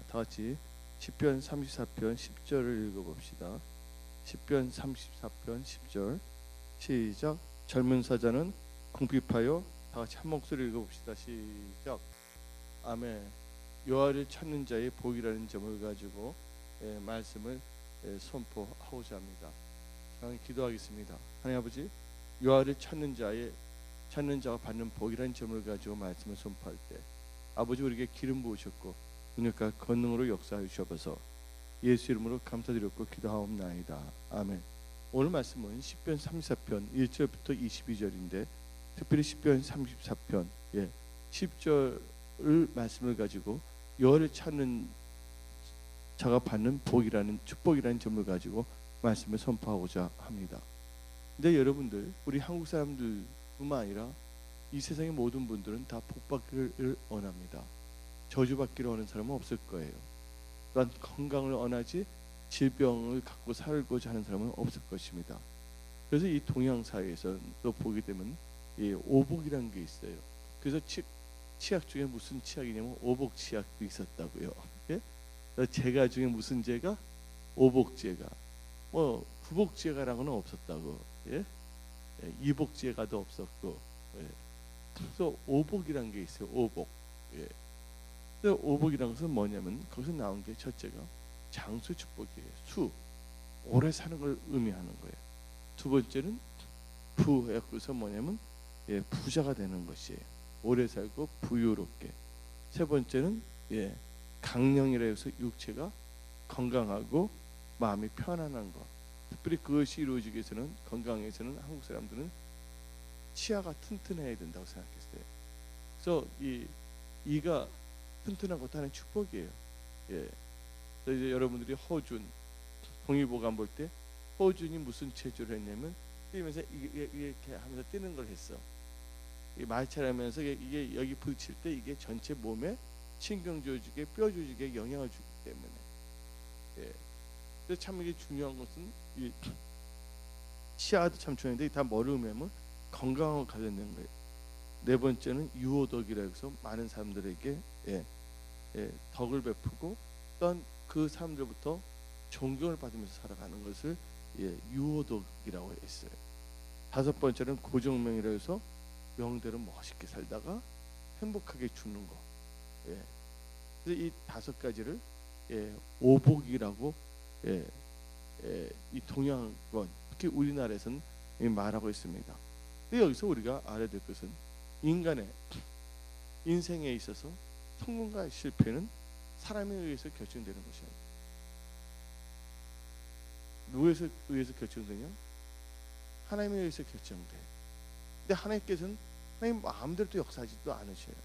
다 같이 시편 34편 10절을 읽어봅시다. 시편 34편 10절 시작. 젊은 사자는 궁핍하여, 다 같이 한 목소리 읽어봅시다. 시작. 아멘. 여호와를 찾는 자의 복이라는 점을 가지고 말씀을 선포하고자 합니다. 저는 기도하겠습니다. 하나님 아버지, 여호와를 찾는 자가 받는 복이라는 점을 가지고 말씀을 선포할 때 아버지 우리에게 기름 부으셨고 능력과 권능으로 역사하여 주셔서 예수 이름으로 감사드렸고 기도하옵나이다. 아멘. 오늘 말씀은 시편 34편 1절부터 22절인데 특별히 시편 34편 10절 말씀을 가지고 여호와를 찾는 자가 받는 복이라는 축복이라는 점을 가지고 말씀을 선포하고자 합니다. 근데 여러분들, 우리 한국 사람들뿐만 아니라 이 세상의 모든 분들은 다 복받기를 원합니다. 저주받기를 원하는 사람은 없을 거예요. 또한 건강을 원하지 질병을 갖고 살고자 하는 사람은 없을 것입니다. 그래서 이 동양 사회에서 또 보게 되면 오복이라는 게 있어요. 그래서 치약 중에 무슨 치약이냐면 오복치약도 있었다고요. 예? 제가 중에 무슨 제가? 오복제가. 뭐 구복제가라고는 없었다고. 예? 이복제가도 없었고. 예. 그래서 오복이라는 게 있어요. 오복. 예. 오복이라는 것은 뭐냐면 거기서 나온 게 첫째가 장수 축복이에요. 수, 오래 사는 걸 의미하는 거예요. 두 번째는 부해서 뭐냐면 부자가 되는 것이에요. 오래 살고 부유롭게. 세 번째는 강령이라 해서 육체가 건강하고 마음이 편안한 것. 특별히 그것이 이루어지기 위해서는, 건강에서는 한국 사람들은 치아가 튼튼해야 된다고 생각했어요. 그래서 이가 튼튼한 것도 하나의 축복이에요. 그래서 이제 여러분들이 허준, 동의보감 볼 때 허준이 무슨 체조를 했냐면 뛰면서 이렇게 하면서 뛰는 걸 했어. 말처럼하면서 이게 여기 부딪힐 때 이게 전체 몸에 신경 조직에 뼈 조직에 영향을 주기 때문에. 그래서 참 이게 중요한 것은 치아도 참 중요한데 다 뭐를 의미하면 건강하고 관련된 거예요. 네 번째는 유호덕이라 해서 많은 사람들에게 덕을 베푸고 또한 그 사람들부터 존경을 받으면서 살아가는 것을 유호덕이라고 했어요. 다섯 번째는 고정명이라 해서 명대로 멋있게 살다가 행복하게 죽는 거. 그래서 이 다섯 가지를 오복이라고 이 동양권, 특히 우리나라에서는 말하고 있습니다. 근데 여기서 우리가 알아야 될 것은 인간의 인생에 있어서 성공과 실패는 사람에 의해서 결정되는 것이 아닙니다. 누구에 의해서 결정되냐? 하나님에 의해서 결정돼요. 근데 하나님께서는 하나님 마음대로 또 역사하지도 않으셔요.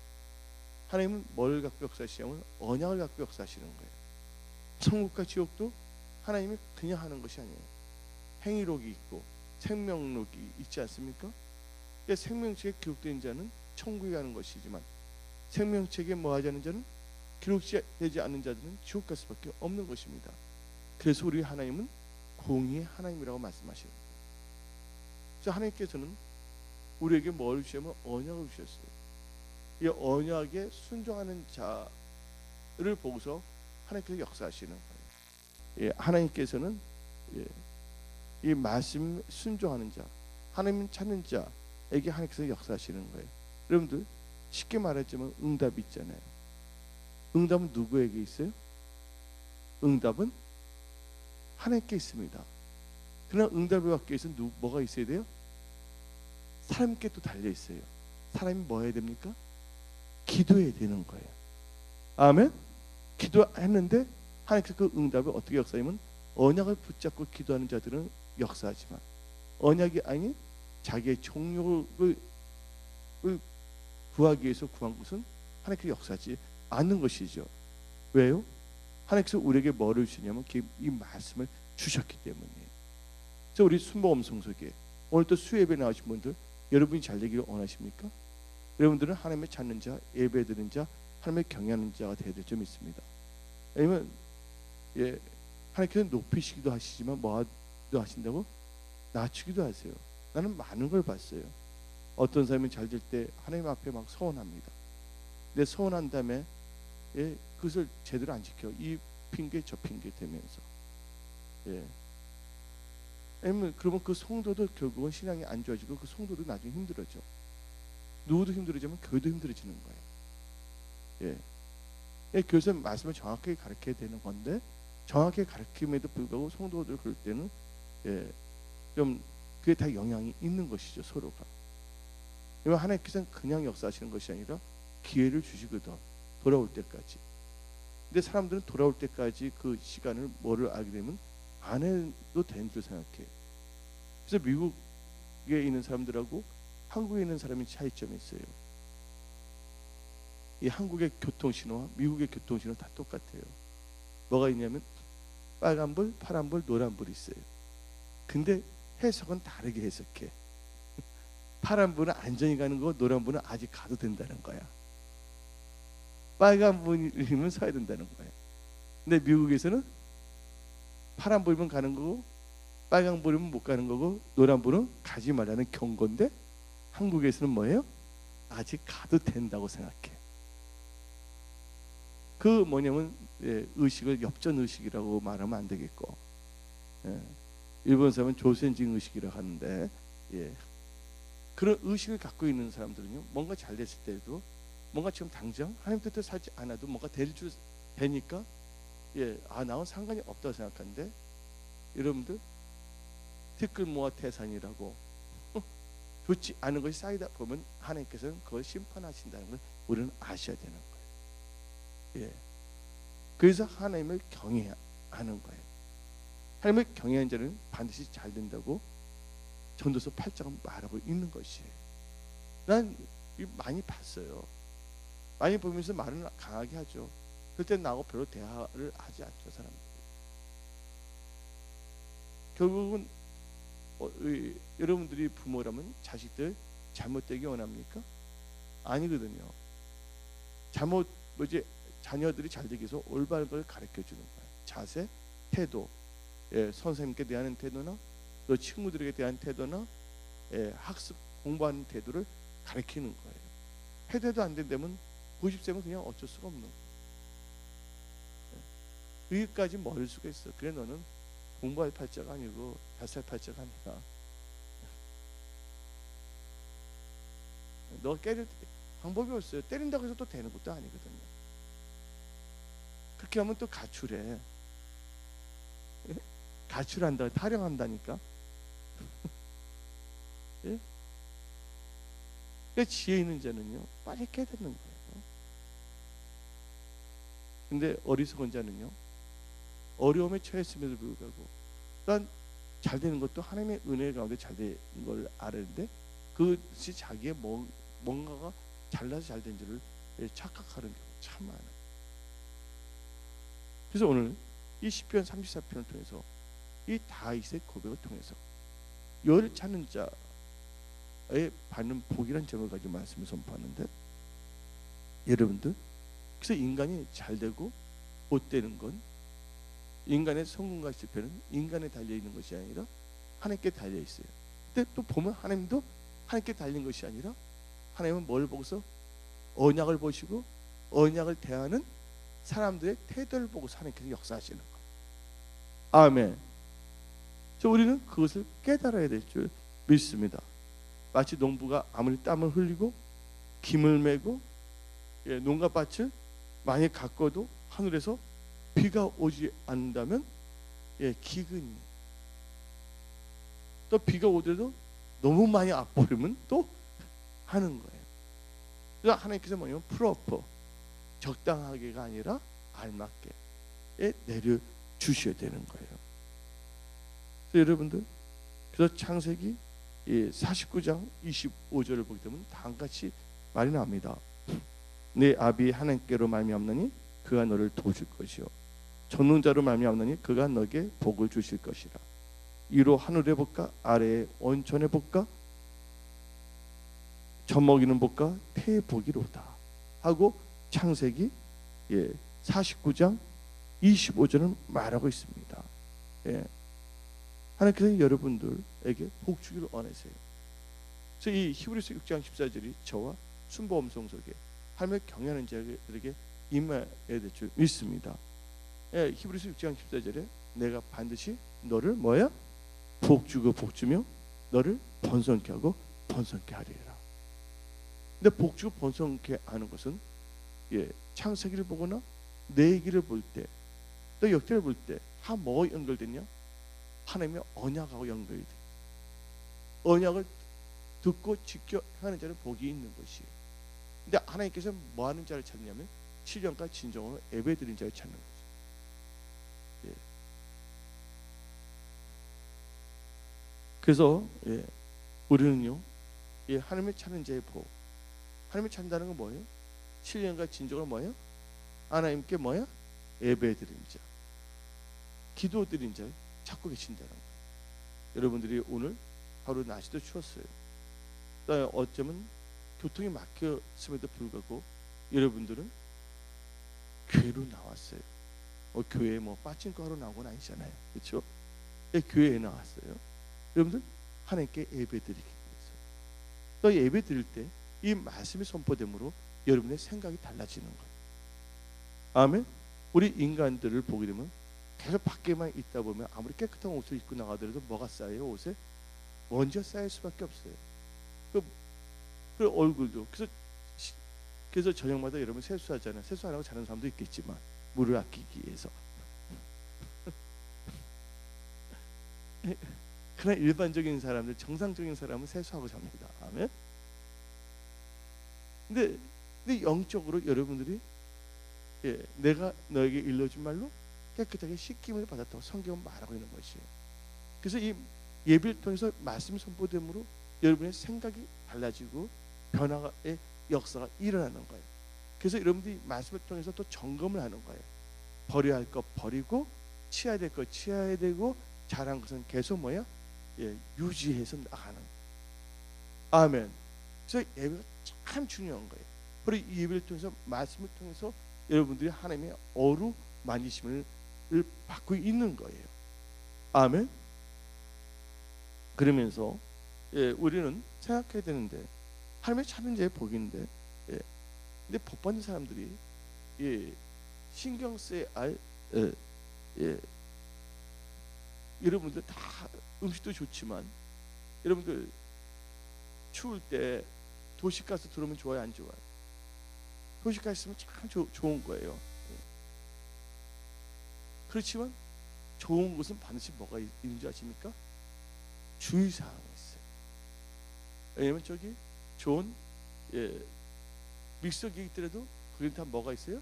하나님은 뭘 갖고 역사하시냐면 언약을 갖고 역사하시는 거예요. 천국과 지옥도 하나님이 그냥 하는 것이 아니에요. 행위록이 있고 생명록이 있지 않습니까? 그러니까 생명책에 기록된 자는 천국에 가는 것이지만 생명책에 뭐하지 않은 자는 기록되지 않는 자들은 지옥 갈 수밖에 없는 것입니다. 그래서 우리 하나님은 공의의 하나님이라고 말씀하시는 거예요. 그래서 하나님께서는 우리에게 뭘 주시면 언약을 주셨어요. 이 언약에 순종하는 자를 보고서 하나님께서 역사하시는 거예요. 하나님께서는 이 말씀 순종하는 자, 하나님 찾는 자에게 하나님께서 역사하시는 거예요. 여러분들 쉽게 말하자면 응답이 있잖아요. 응답은 누구에게 있어요? 응답은 하나님께 있습니다. 그러나 응답을 받기 위해서 뭐가 있어야 돼요? 사람께 또 달려 있어요. 사람이 뭐 해야 됩니까? 기도해야 되는 거예요. 아멘. 기도했는데 하나님께서 그 응답을 어떻게 역사하면 언약을 붙잡고 기도하는 자들은 역사하지만 언약이 아닌 자기의 정욕을 구하기 위해서 구한 것은 하나님께서 역사하지 않는 것이죠. 왜요? 하나님께서 우리에게 뭐를 주냐면 이 말씀을 주셨기 때문이에요. 그래서 우리 순복음 성소교회 오늘 또 수예배 나오신 분들, 여러분이 잘 되기를 원하십니까? 여러분들은 하나님의 찾는 자, 예배드리는 자, 하나님의 경외하는 자가 되어야 될 점이 있습니다. 왜냐면 하나님께서 높이시기도 하시지만 뭐도 하신다고? 낮추기도 하세요. 나는 많은 걸 봤어요. 어떤 사람이 잘 될 때 하나님 앞에 막 서원합니다. 근데 서원한 다음에 예, 그것을 제대로 안 지켜. 이 핑계 저 핑계 대면서. 예. 그러면 그 성도도 결국은 신앙이 안 좋아지고 그 성도도 나중에 힘들어져. 누구도 힘들어지면 교회도 힘들어지는 거예요. 예. 예, 교회에서 말씀을 정확하게 가르쳐야 되는 건데 정확하게 가르침에도 불구하고 성도들 그럴 때는 예, 좀 그게 다 영향이 있는 것이죠, 서로가. 왜냐면 하나님께서는 그냥 역사하시는 것이 아니라 기회를 주시거든, 돌아올 때까지. 근데 사람들은 돌아올 때까지 그 시간을 뭐를 알게 되면 안 해도 되는 줄 생각해. 그래서 미국에 있는 사람들하고 한국에 있는 사람이 차이점이 있어요. 이 한국의 교통신호와 미국의 교통신호 다 똑같아요. 뭐가 있냐면 빨간불, 파란불, 노란불이 있어요. 근데 해석은 다르게 해석해. 파란불은 안전히 가는 거고 노란불은 아직 가도 된다는 거야. 빨간불이면 서야 된다는 거야. 근데 미국에서는 파란불이면 가는 거고 빨간불이면 못 가는 거고 노란불은 가지 말라는 경고인데 한국에서는 뭐예요? 아직 가도 된다고 생각해. 그 뭐냐면 예, 의식을 엽전 의식이라고 말하면 안 되겠고, 예, 일본 사람은 조센징 의식이라고 하는데, 예, 그런 의식을 갖고 있는 사람들은요, 뭔가 잘 됐을 때도 뭔가 지금 당장 하나님 뜻대로 살지 않아도 뭔가 될 줄 되니까, 예, 나는 상관이 없다고 생각하는데, 여러분들 티끌모아 태산이라고 좋지 않은 것이 쌓이다 보면 하나님께서는 그걸 심판하신다는 걸 우리는 아셔야 되는 거예요. 예. 그래서 하나님을 경외해야 하는 거예요. 하나님을 경외하는 자는 반드시 잘 된다고 전도서 8장은 말하고 있는 것이에요. 난 많이 봤어요. 많이 보면서 말은 강하게 하죠. 그때 나하고 별로 대화를 하지 않죠, 사람들이. 결국은 여러분들이 부모라면 자식들 잘못되기 원합니까? 아니거든요. 자녀들이 잘 되기 위해서 올바른 걸 가르쳐 주는 거예요. 자세, 태도, 예, 선생님께 대한 태도나 또 친구들에게 대한 태도나 예, 학습 공부하는 태도를 가르치는 거예요. 해도 안 된다면 90세면 그냥 어쩔 수가 없는 거예요. 예. 여기까지 멀을 수가 있어. 그래 너는 공부할 팔자가 아니고 뱃살 팔자가 아니라 너 깨를 방법이 없어요. 때린다고 해서 또 되는 것도 아니거든요. 그렇게 하면 또 가출해. 가출한다, 타령한다니까. 예? 그러니까 지혜 있는 자는요 빨리 깨닫는 거예요. 근데 어리석은 자는요 어려움에 처했음에도 불구하고 난 잘 되는 것도 하나님의 은혜 가운데 잘 되는 걸 아는데 그것이 자기의 뭔가가 잘나서 잘 된 줄을 착각하는 경우 참 많아요. 그래서 오늘 이 시편 34편을 통해서 이 다윗의 고백을 통해서 열을 찾는 자의 받는 복이란 점을 가지고 말씀을 선포하는데, 여러분들 그래서 인간이 잘 되고 못 되는 건 인간의 성공과 실패는 인간에 달려 있는 것이 아니라 하나님께 달려 있어요. 근데 또 보면 하나님도 하나님께 달린 것이 아니라 하나님은 뭘 보고서 언약을 보시고 언약을 대하는 사람들의 태도를 보고서 하나님께서 역사하시는 거예요. 아멘. 그래서 우리는 그것을 깨달아야 될 줄 믿습니다. 마치 농부가 아무리 땀을 흘리고 김을 메고 농가밭을 많이 가꿔도 하늘에서 비가 오지 않는다면 기근이, 또 비가 오더라도 너무 많이 앞버리면 또 하는 거예요. 그래서 하나님께서 뭐냐면 프로퍼, 적당하게가 아니라 알맞게 내려 주셔야 되는 거예요. 그래서 여러분들, 그래서 창세기 49장 25절을 보게 되면 다음같이 말이 나옵니다. 내 아비 하나님께로 말미암느니 그가 너를 도우실 것이요 전능자로 말미암느니 그가 너에게 복을 주실 것이라. 위로 하늘의 복과 아래의 온천의 복과 젖먹이는 복과 태의 복이로다 하고 창세기 49장 25절은 말하고 있습니다. 하나님께서 여러분들에게 복 주기를 원하세요. 그래서 이 히브리서 6장 14절이 저와 순보음성 속에 하나님을 경외하는 자들에게 임해야 될 줄 믿습니다. 예, 히브리서 6장 14절에 내가 반드시 너를 뭐야? 복주고 복주며 너를 번성케 하고 번성케 하리라. 근데 복주고 번성케 하는 것은 창세기를 보거나 내기를 볼 때, 또 역대를 볼 때 다 뭐가 연결되냐? 하나님의 언약하고 연결이 돼. 언약을 듣고 지켜 하는 자는 복이 있는 것이. 근데 하나님께서 뭐 하는 자를 찾느냐면 신령과 진정으로 예배드린 자를 찾는 거죠. 그래서 우리는요, 하나님을 찾는 자의 복. 하나님을 찾는다는 건 뭐예요? 신령과 진정으로 뭐예요? 하나님께 뭐야? 예배드린 자, 기도드린 자 찾고 계신다는 거예요. 여러분들이 오늘 하루 날씨도 추웠어요. 어쩌면 교통이 막혔음에도 불구하고 여러분들은 교회로 나왔어요. 교회에 뭐 빠진거 하러 나온 건 아니잖아요. 그렇죠? 교회에 나왔어요. 여러분들 하나님께 예배드리기 위해서. 또 예배드릴 때 이 말씀이 선포됨으로 여러분의 생각이 달라지는 거예요. 아멘. 우리 인간들을 보게 되면 계속 밖에만 있다 보면 아무리 깨끗한 옷을 입고 나가더라도 뭐가 쌓여요? 옷에 먼지가 쌓일 수밖에 없어요. 그 얼굴도 그래서 저녁마다 여러분 세수하잖아요. 세수 안 하고 자는 사람도 있겠지만 물을 아끼기 위해서. 그러나 일반적인 사람들, 정상적인 사람은 세수하고 잡니다. 아멘. 근데 영적으로 여러분들이 내가 너에게 일러준 말로 깨끗하게 씻김을 받았다고 성경은 말하고 있는 것이에요. 그래서 이 예배를 통해서 말씀 선포됨으로 여러분의 생각이 달라지고 변화의 역사가 일어나는 거예요. 그래서 여러분들이 말씀을 통해서 또 점검을 하는 거예요. 버려야 할 것 버리고 취해야 될 것 취해야 되고 잘한 것은 계속 뭐야? 유지해서 나가는 거예요. 아멘. 그래서 예배가 참 중요한 거예요. 그리고 이 예배를 통해서 말씀을 통해서 여러분들이 하나님의 어루 만지심을 받고 있는 거예요. 아멘. 그러면서 우리는 생각해야 되는데 하나님의 찾는 자의 복인데 근데 복 받는 사람들이 신경 써야 할 여러분들 다 음식도 좋지만 여러분들 추울 때 도시가스 들어오면 좋아요, 안 좋아요? 도시가스 있으면 참 좋은 거예요. 그렇지만 좋은 것은 반드시 뭐가 있는 줄 아십니까? 주의사항이 있어요. 왜냐면 저기 좋은 믹서기 있더라도 거기 다 뭐가 있어요?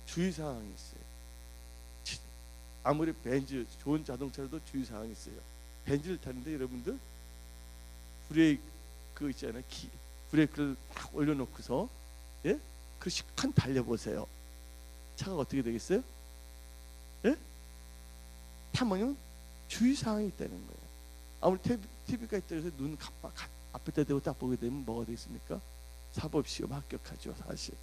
주의사항이 있어요. 아무리 벤츠 좋은 자동차라도 주의사항이 있어요. 벤츠를 타는데 여러분들 브레이크 그 있잖아요. 브레이크를 딱 올려놓고서 그 시간 달려보세요. 차가 어떻게 되겠어요? 타면은 주의사항이 있다는 거예요. 아무리 TV가 있다고 해서 눈 앞에다 대고 딱 보게 되면 뭐가 되겠습니까? 사법시험 합격하죠. 사실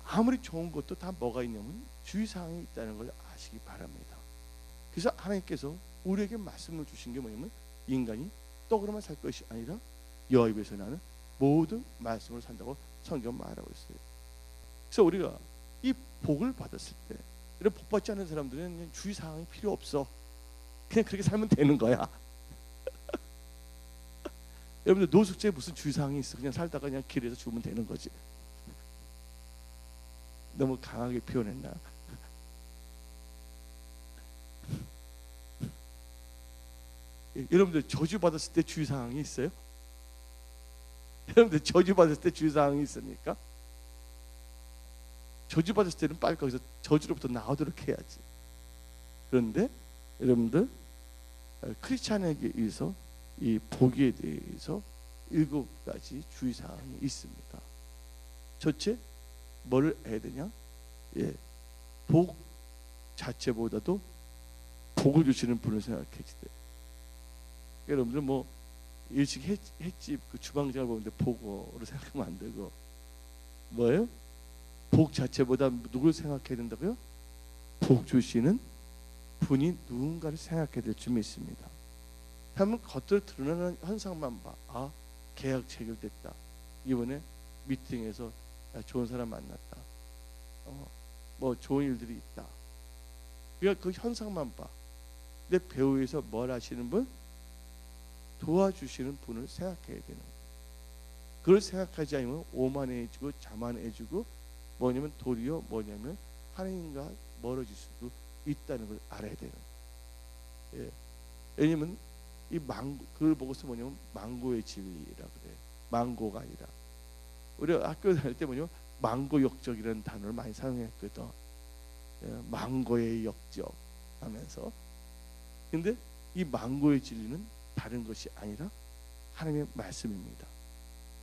아무리 좋은 것도 다 뭐가 있냐면 주의사항이 있다는 걸 아시기 바랍니다. 그래서 하나님께서 우리에게 말씀을 주신 게 뭐냐면 인간이 떡으로만 살 것이 아니라 여호와 입에서 나는 모든 말씀을 산다고 성경 말하고 있어요. 그래서 우리가 이 복을 받았을 때 이런 복 받지 않는 사람들은 그냥 주의사항이 필요 없어. 그냥 그렇게 살면 되는 거야. 여러분들 노숙자에 무슨 주의사항이 있어? 그냥 살다가 그냥 길에서 죽으면 되는 거지. 너무 강하게 표현했나? 여러분들 저주 받았을 때 주의사항이 있어요? 여러분들 저주 받았을 때 주의사항이 있습니까? 저주 받았을 때는 빨리 거기서 저주로부터 나오도록 해야지. 그런데 여러분들 크리스찬에게 의해서 이 복에 대해서 7가지 주의사항이 있습니다. 첫째, 뭐를 해야 되냐? 복 자체보다도 복을 주시는 분을 생각해야 돼. 여러분들 뭐 일식 횟집 그 주방장을 보는데 복으로 생각하면 안 되고 뭐예요? 복 자체보다 누굴 생각해야 된다고요? 복 주시는 분이 누군가를 생각해야 될 줄 믿습니다. 한번 겉으로 드러나는 현상만 봐. 아, 계약 체결됐다. 이번에 미팅에서 야, 좋은 사람 만났다. 뭐 좋은 일들이 있다. 그러니까 그 현상만 봐. 근데 배우에서 뭘 하시는 분? 도와주시는 분을 생각해야 되는 거예요. 그걸 생각하지 않으면 오만해지고 자만해지고 뭐냐면 도리어 뭐냐면 하나님과 멀어질 수도 있다는 걸 알아야 되는 거예요. 예. 왜냐면 이 망고, 그걸 보고서 뭐냐면 망고의 진리라 그래. 망고가 아니라 우리 학교 다닐 때 뭐냐면 망고 역적이라는 단어를 많이 사용했거든. 예, 망고의 역적 하면서. 근데 이 망고의 진리는 다른 것이 아니라 하나님의 말씀입니다.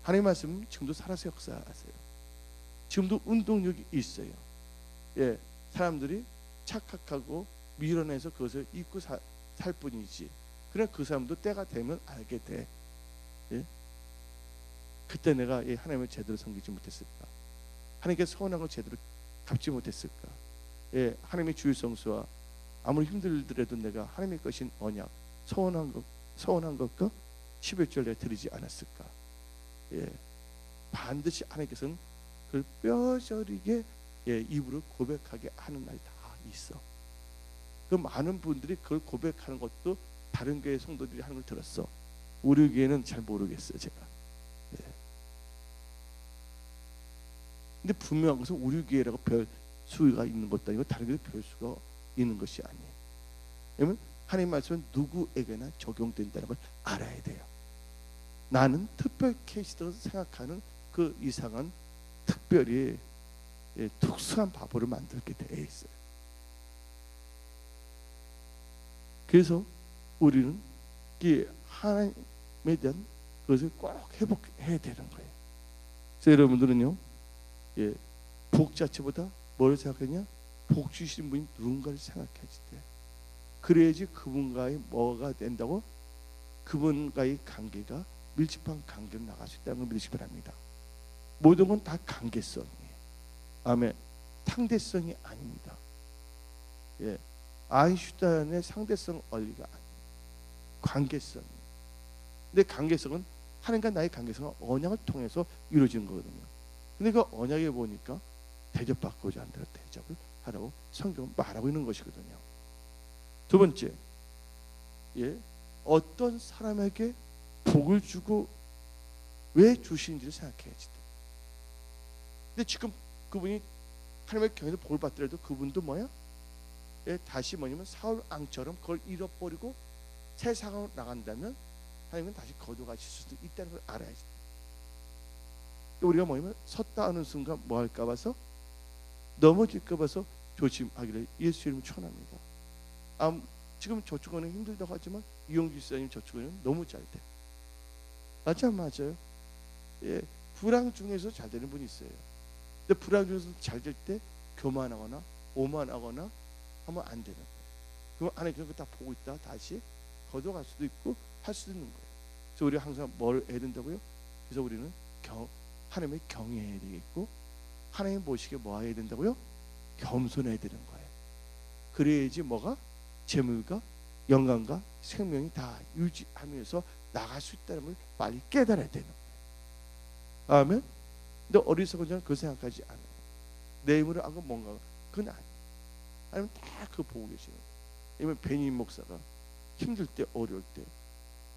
하나님의 말씀은 지금도 살아서 역사하세요. 지금도 운동력이 있어요. 예, 사람들이 착각하고 밀어내서 그것을 잊고 살 뿐이지. 그냥 그 사람도 때가 되면 알게 돼. 예? 그때 내가 하나님을 제대로 섬기지 못했을까? 하나님께 서운한 걸 제대로 갚지 못했을까? 예, 하나님의 주의 성수와 아무리 힘들더라도 내가 하나님의 것인 언약 서운한 것과 11절 내가 드리지 않았을까? 예, 반드시 하나님께서는 그걸 뼈저리게 입으로 고백하게 하는 날이 다 있어. 그 많은 분들이 그걸 고백하는 것도 다른 교회 성도들이 하는 걸 들었어. 우리 교회는 잘 모르겠어요, 제가. 예. 근데 분명한 것은 우리 교회라고 별 수가 있는 것도 아니고 다른 교회 별 수가 있는 것이 아니에요. 왜냐면 하나님 말씀은 누구에게나 적용된다는 걸 알아야 돼요. 나는 특별 케이스라고 생각하는 그 이상한 특별히 특수한 바보를 만들게 돼 있어요. 그래서 우리는 이 하나님에 대한 것을 꼭 회복해야 되는 거예요. 그래서 여러분들은요, 복 자체보다 뭘 생각하냐? 복 주시는 분이 누군가를 생각해야지 돼. 그래야지 그분과의 뭐가 된다고? 그분과의 관계가 밀접한 관계로 나갈 수 있다는 걸 믿으시기 바랍니다. 모든 건 다 관계성이에요. 아멘. 상대성이 아닙니다. 예, 아인슈타인의 상대성 원리가 아니에요. 관계성. 근데 관계성은 하나님과 나의 관계성은 언약을 통해서 이루어지는 거거든요. 근데 그 언약에 보니까 대접받고자 한다. 대접을 하라고 성경은 말하고 있는 것이거든요. 두 번째, 어떤 사람에게 복을 주고 왜 주시는지를 생각해야지. 근데 지금 그분이 하나님의 경에서 복을 받더라도 그분도 뭐야? 다시 뭐냐면 사울 왕처럼 그걸 잃어버리고 세상으로 나간다면 하나님은 다시 거둬가실 수도 있다는 걸 알아야지. 우리가 뭐냐면 섰다 하는 순간 뭐 할까 봐서 넘어질까 봐서 조심하기를 예수 이름 축원합니다. 지금 저축은행 힘들다고 하지만 이용주 지사님 저축은행 너무 잘 돼. 맞지 안 맞아요? 예, 불황 중에서 잘 되는 분이 있어요. 근데 불황 중에서 잘 될 때 교만하거나 오만하거나 하면 안 되는 거예요. 그럼 안에 그런 거 다 보고 있다 다시 걷어갈 수도 있고 할 수도 있는 거예요. 그래서 우리가 항상 뭘 해야 된다고요? 그래서 우리는 하나님의 경외해야 되겠고 하나님 보시기에 뭐 해야 된다고요? 겸손해야 되는 거예요. 그래야지 뭐가? 재물과 영광과 생명이 다 유지하면서 나갈 수 있다는 걸 빨리 깨달아야 되는 거예요. 아멘. 근데 어리석은 자는 그 생각하지 않아요. 내 힘으로 하고 뭔가 그건 아니에요. 아니면 다 그거 보고 계시는 거예요. 왜냐면 베니 목사가 힘들 때 어려울 때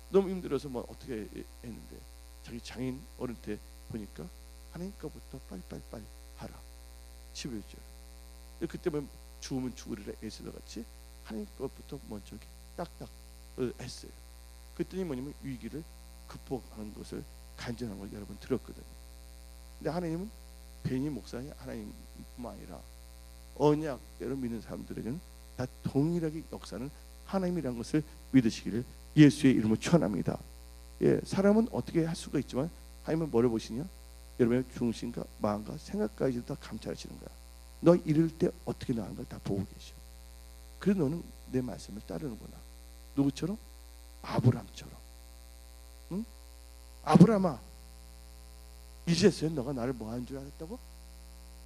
너무 힘들어서 뭐 어떻게 했는데 자기 장인 어른한테 보니까 하나님 거부터 빨리 하라. 11절. 그때 뭐 죽으면 죽으리라 에스더 같이 하나님 것부터 먼저 딱딱 했어요. 그랬더니 뭐냐면 위기를 극복하는 것을 간절한 걸 여러분 들었거든요. 근데 하나님은 베니 목사님 하나님뿐만 아니라 언약대로 믿는 사람들에게는 다 동일하게 역사는 하나님이라는 것을 믿으시기를 예수의 이름으로 축원합니다. 예, 사람은 어떻게 할 수가 있지만 하나님은 뭐를 보시냐? 여러분의 중심과 마음과 생각까지 다 감찰하시는 거야. 너 이럴 때 어떻게 나가는 걸 다 보고 계셔. 그래서 너는 내 말씀을 따르는구나. 누구처럼? 아브람처럼. 응? 아브람아, 이제서야 너가 나를 뭐 하는 줄 알았다고?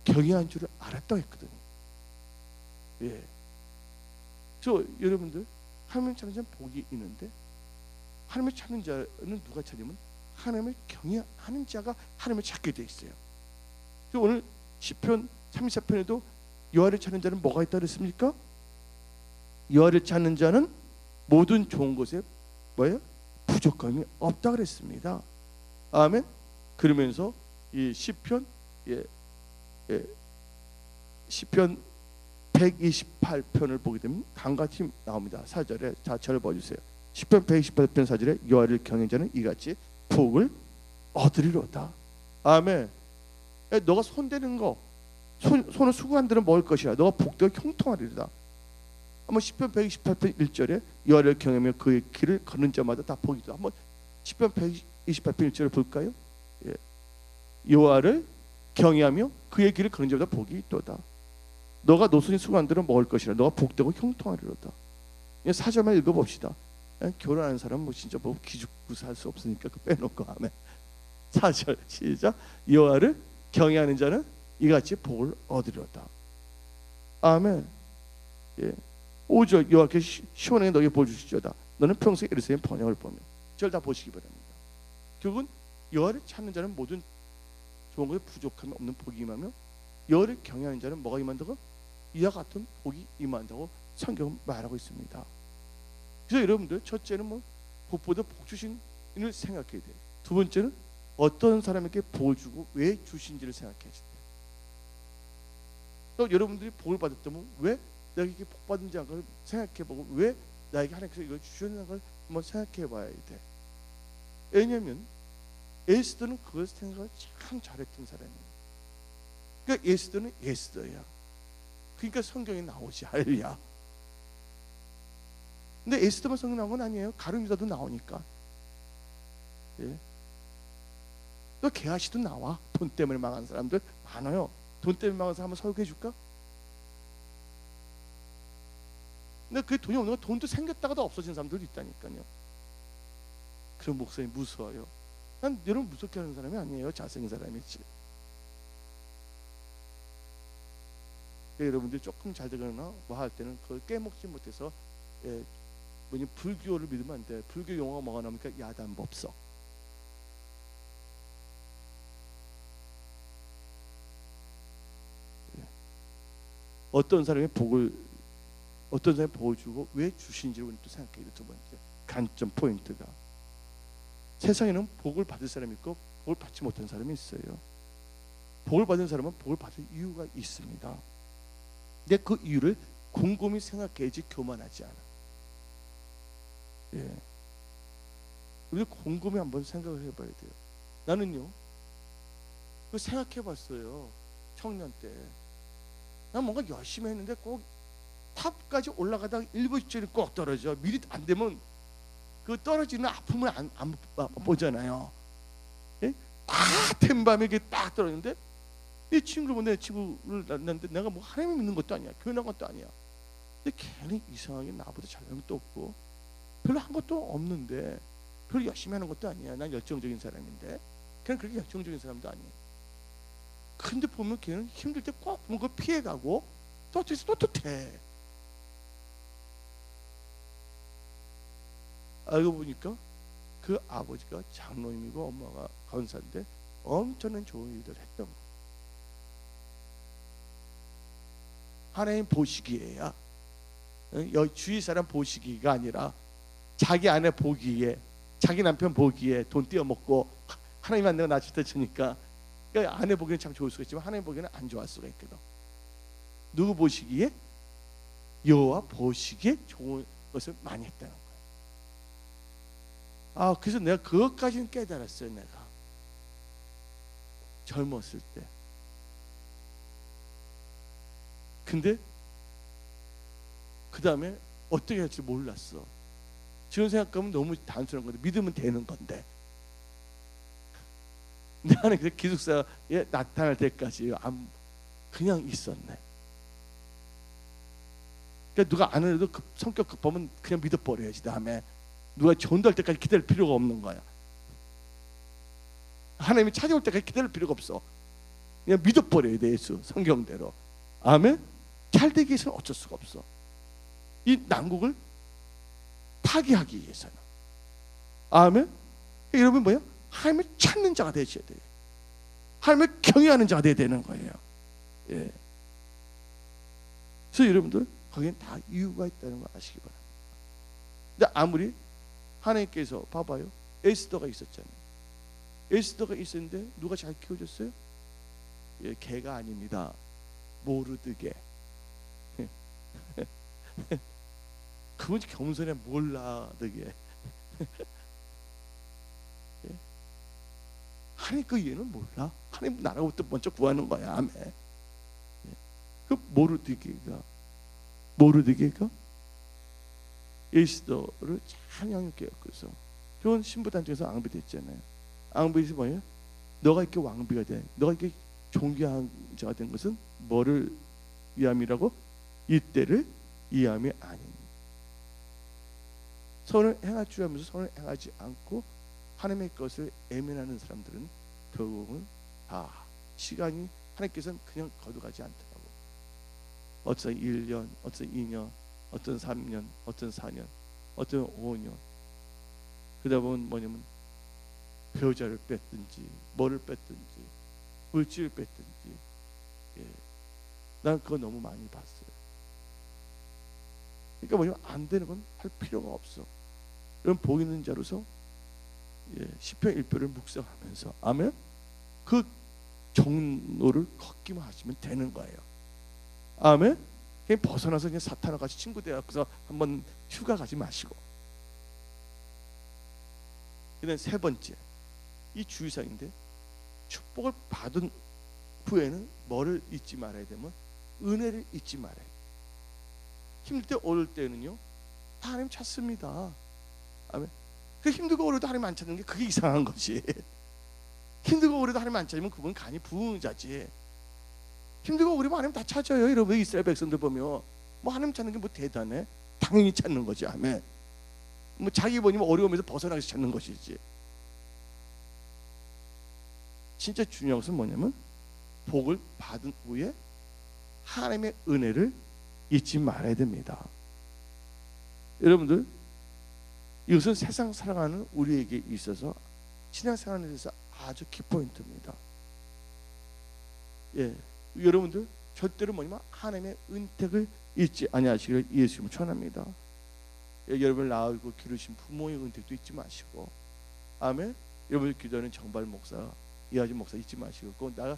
경외한 줄을 알았다고 했거든요. 예. 저 여러분들 하나님을 찾는 자는 복이 있는데 하나님을 찾는 자는 누가 찾으면 하나님을 경외하는 자가 하나님을 찾게 돼 있어요. 오늘 시편 34편에도 여호와를 찾는 자는 뭐가 있다 그랬습니까? 여호와를 찾는 자는 모든 좋은 것에 뭐예요? 부족함이 없다 그랬습니다. 아멘. 그러면서 이 시편 시편 128편을 보게 되면 강같이 나옵니다. 4절에 자 저를 봐주세요. 시편 128편 4절에 여호와를 경외하는 자는 이같이 복을 얻으리로다. 아멘. 너가 손대는 거 손을 수고한 대로 먹을 것이라. 너가 복되고 형통하리로다. 한번 시편 128편 1절에 여호와를 경외하며 그의 길을 걷는 자마다 다 복이 있다. 한번 시편 128편 1절을 볼까요? 예. 여호와를 경외하며 그의 길을 걷는 자마다 복이 있도다. 너가 노선이 수고한 대로 먹을 것이라. 너가 복되고 형통하리로다. 4절만 읽어봅시다. 결혼하는 사람은 뭐 진짜 뭐 기죽고서 할 수 없으니까 그 빼놓고 하면 4절 시작. 여호와를 경외하는 자는 이같이 복을 얻으리로다. 아멘. 예. 5절 여호와께 시원하게 너에게 복 주시리로다. 너는 평생 예루살렘 번영을 보며. 절 다 보시기 바랍니다. 결국은 여호와를 찾는 자는 모든 좋은 것에 부족함이 없는 복이 임하며 여호와를 경외하는 자는 뭐가 임한다고? 이와 같은 복이 임한다고 성경은 말하고 있습니다. 그래서 여러분들 첫째는 뭐 복보다 복 주신 이를 생각해야 돼요. 두 번째는 어떤 사람에게 복을 주고 왜 주신지를 생각해야 돼요. 또 여러분들이 복을 받았다면 왜 내가 이렇게 복 받은지 걸 생각해보고 왜 나에게 하나님께서 이걸 주셨는 걸 한번 생각해봐야 돼. 왜냐하면 에스더는 그걸 생각을 참 잘했던 사람이에요. 그러니까 에스더는 에스더야. 그러니까 성경에 나오지. 할렐루야. 근데 에스더만 성경 나온 건 아니에요. 가룟 유다도 나오니까. 예. 또 게하시도 나와. 돈 때문에 망한 사람들 많아요. 돈 때문에 망한 사람 한번 설교해 줄까? 근데 그 돈이 없는 건 돈도 생겼다가도 없어진 사람들도 있다니까요. 그런 목사님 무서워요. 난 여러분 무섭게 하는 사람이 아니에요. 잘생긴 사람이지. 여러분들이 조금 잘 되거나 뭐 할 때는 그걸 깨먹지 못해서 뭐냐 불교를 믿으면 안 돼. 불교 용어가 뭐가 나옵니까? 야단법석. 어떤 사람이 복을 주고 왜 주신지를 우리는 또 생각해야 돼. 두 번째 관점 포인트가 세상에는 복을 받을 사람이 있고 복을 받지 못한 사람이 있어요. 복을 받은 사람은 복을 받을 이유가 있습니다. 근데 그 이유를 곰곰이 생각해야지 교만하지 않아. 예. 우리 곰곰이 한번 생각을 해봐야 돼요. 나는요, 그 생각해봤어요. 청년 때. 난 뭔가 열심히 했는데 꼭 탑까지 올라가다가 일부 직전에 꼭 떨어져. 미리 안 되면 그 떨어지는 아픔을 안 보잖아요. 예? 탁된 밤에 이게 딱 떨어졌는데 이 친구를 보내 친구를 만났는데 내가 뭐 하나님 믿는 것도 아니야. 교회 나간 것도 아니야. 근데 괜히 이상하게 나보다 잘난 것도 없고 별로 한 것도 없는데 별로 열심히 하는 것도 아니야. 난 열정적인 사람인데 그냥 그렇게 열정적인 사람도 아니야. 근데 보면 걔는 힘들 때 꼭 보면 그걸 피해가고 또 뒤에서 또 돼. 알고 보니까 그 아버지가 장로님이고 엄마가 간사인데 엄청난 좋은 일들을 했던 거예요. 하나님 보시기에야 주위 사람 보시기가 아니라 자기 아내 보기에 자기 남편 보기에 돈 떼어먹고 하나님 안 내가 나 진짜 주니까 그러니까 아내 보기에는 참 좋을 수가 있지만 하나님 보기에는 안 좋을 수가 있거든. 누구 보시기에? 여호와 보시기에 좋은 것을 많이 했다는 거예요. 아, 그래서 내가 그것까지는 깨달았어요. 내가 젊었을 때. 근데 그 다음에 어떻게 할지 몰랐어. 지금 생각하면 너무 단순한 건데 믿으면 되는 건데 나는 그 기숙사에 나타날 때까지 그냥 있었네. 그러니까 누가 안 해도 성격 급하면 그냥 믿어버려야지. 다음에 누가 전도할 때까지 기다릴 필요가 없는 거야. 하나님이 찾아올 때까지 기다릴 필요가 없어. 그냥 믿어버려야 돼. 예수 성경대로. 아멘. 잘되기 위해서는 어쩔 수가 없어. 이 난국을 타개하기 위해서는. 아멘. 여러분 뭐야? 하나님을 찾는 자가 되셔야 돼요. 하나님을 경외하는 자가 돼야 되는 거예요. 예. 그래서 여러분들 거기엔 다 이유가 있다는 거 아시기 바랍니다. 근데 아무리 하나님께서 봐봐요. 에스더가 있었잖아요. 에스더가 있었는데 누가 잘 키워줬어요? 예, 개가 아닙니다. 모르드게. 그건 겸손해 몰라드게. 예? 하나님 그 이해는 몰라. 하나님 나라부터 먼저 구하는 거야. 아멘. 예. 그 모르드게가 에스더를 잘 양육해 갖고서 좋은 신부단중에서 앙비됐잖아요. 앙비에서 뭐예요? 너가 이렇게 왕비가 돼, 너가 이렇게 존귀한 자가 된 것은 뭐를 위함이라고? 이때를 위함이 아닌. 선을 행할 줄 알면서 선을 행하지 않고 하나님의 것을 애면하는 사람들은 결국은 다 시간이 하나님께서는 그냥 거둬가지 않더라고. 어떤 1년, 어떤 2년, 어떤 3년, 어떤 4년, 어떤 5년. 그러다 보면 뭐냐면 배우자를 뺐든지 뭐를 뺐든지 물질을 뺐든지. 예. 난 그거 너무 많이 봤어요. 그러니까 뭐냐면 안 되는 건 할 필요가 없어. 이런 복 있는 자로서 예, 시편 1편을 묵상하면서 아멘. 그 정로를 걷기만 하시면 되는 거예요. 아멘. 그냥 벗어나서 그냥 사탄과 같이 친구 되어서 한번 휴가 가지 마시고. 그다음 세 번째, 이 주의사항인데 축복을 받은 후에는 뭐를 잊지 말아야 되면 은혜를 잊지 말아야 돼. 힘들 때 어려울 때는요 다 하나님 찾습니다. 아멘. 그 힘들고 어려도 하나님 안 찾는 게 그게 이상한 거지. 힘들고 어려도 하나님 안 찾으면 그분은 간이 부은 자지. 힘들고 어려면 하나님 다 찾아요. 여러분 이스라엘 백성들 보면 뭐 하나님 찾는 게 뭐 대단해? 당연히 찾는 거지. 아멘. 뭐 자기 보니면 어려움에서 벗어나기 위해서 찾는 것이지. 진짜 중요한 것은 뭐냐면 복을 받은 후에 하나님의 은혜를 잊지 말아야 됩니다. 여러분들 이것은 세상 살아가는 우리에게 있어서 신앙생활에 대해서 아주 키포인트입니다. 예, 여러분들 절대로 뭐냐면 하나님의 은택을 잊지 아니하시기를 예수님을 축원합니다. 예, 여러분을 낳고 기르신 부모의 은택도 잊지 마시고, 아멘. 여러분들 기도하는 정발 목사, 이하진 목사 잊지 마시고, 그건 내가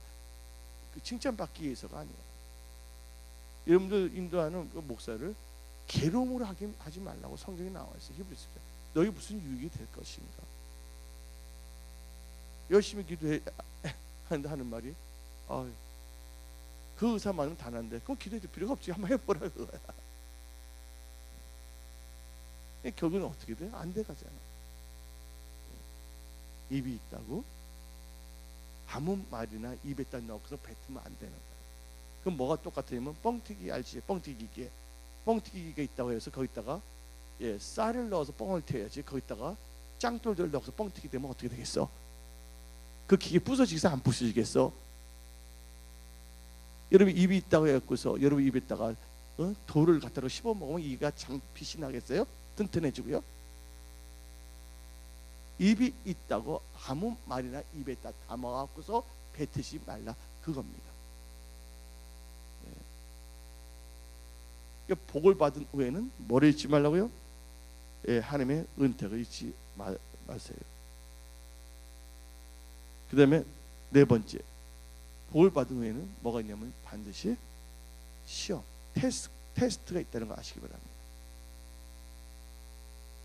그 칭찬받기 위해서가 아니에요. 여러분들 인도하는 그 목사를 괴로움으로 하지 말라고 성경에 나와 있어요. 히브리서 너희 무슨 유익이 될 것인가. 열심히 기도해 하는 말이 그 의사만은 단한데 그거 기도해줄 필요가 없지. 한번 해보라 그거야. 결국은 어떻게 돼? 안 돼가잖아. 입이 있다고 아무 말이나 입에다 넣고서 뱉으면 안 되는 거야. 그럼 뭐가 똑같으냐면 뻥튀기 알지? 뻥튀기가 있다고 해서 거기다가 예, 쌀을 넣어서 뻥을 튀어야지. 거기다가 짱돌들 넣어서 뻥튀기 되면 어떻게 되겠어? 그 기계 부서지겠어? 안 부서지겠어? 여러분 입이 있다고 해갖고서 여러분 입에다가 돌을 갖다가 씹어 먹으면 이가 장핏이 나겠어요? 튼튼해지고요. 입이 있다고 아무 말이나 입에다 담아갖고서 뱉으시 말라 그겁니다. 예. 복을 받은 후에는 뭐를 잊지 말라고요? 예, 하나님의 은택을 잊지 마세요. 그 다음에 네 번째, 복을 받은 후에는 뭐가 있냐면 반드시 시험, 테스트가 있다는 거 아시기 바랍니다.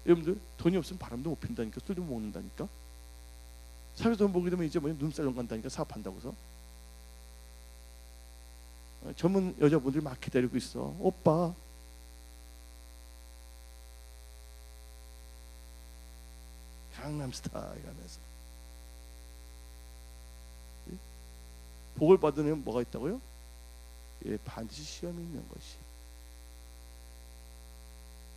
여러분들 돈이 없으면 바람도 못 핀다니까, 술도 못 먹는다니까. 사회에서 돈 보게 되면 이제 뭐냐 눈살롱 간다니까. 사업한다고서 젊은 여자분들 막 기다리고 있어. 오빠 강남스타일 하면서. 복을 받으면 뭐가 있다고요? 예, 반드시 시험이 있는 것이.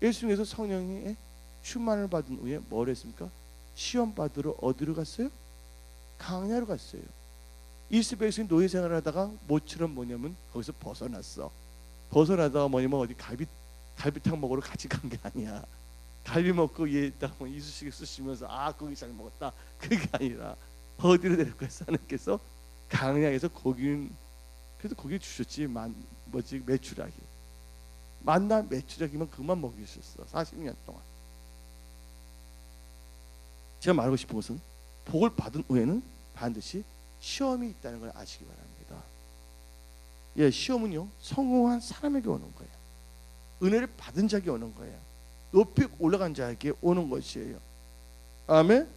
예수님께서 성령의 충만을 받은 후에 뭘 했습니까? 시험 받으러 어디로 갔어요? 강야로 갔어요. 이스라엘 백성이 노예 생활을 하다가 모처럼 뭐냐면 거기서 벗어났어. 벗어나다가 뭐냐면 어디 갈비탕 먹으러 같이 간 게 아니야. 갈비 먹고 얘에다가 뭐 이쑤시개 쓰시면서 거기 잘 먹었다 그게 아니라 어디로 데려갔어? 하나님께서 강량에서 고기는 그래도 고기 주셨지. 메추라기. 만나 메추라기만 그만 먹이셨어. 40년 동안. 제가 말하고 싶은 것은 복을 받은 후에는 반드시 시험이 있다는 걸 아시기 바랍니다. 예, 시험은요 성공한 사람에게 오는 거예요. 은혜를 받은 자에게 오는 거예요. 높이 올라간 자에게 오는 것이에요. 아멘.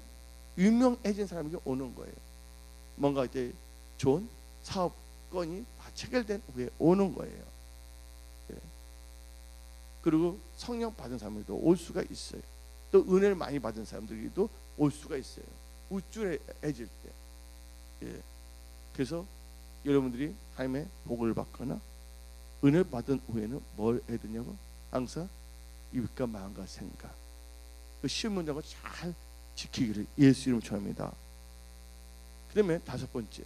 유명해진 사람에게 오는 거예요. 뭔가 이제 좋은 사업건이 다 체결된 후에 오는 거예요. 예. 그리고 성령 받은 사람들도 올 수가 있어요. 또 은혜를 많이 받은 사람들도 올 수가 있어요. 우쭐해질 때. 예. 그래서 여러분들이 하나님의 복을 받거나 은혜를 받은 후에는 뭘 해야 되냐고? 항상 입과 마음과 생각 그 시험 문제고 잘 지키기를 예수 이름으로 축원합니다. 그 다음에 다섯 번째,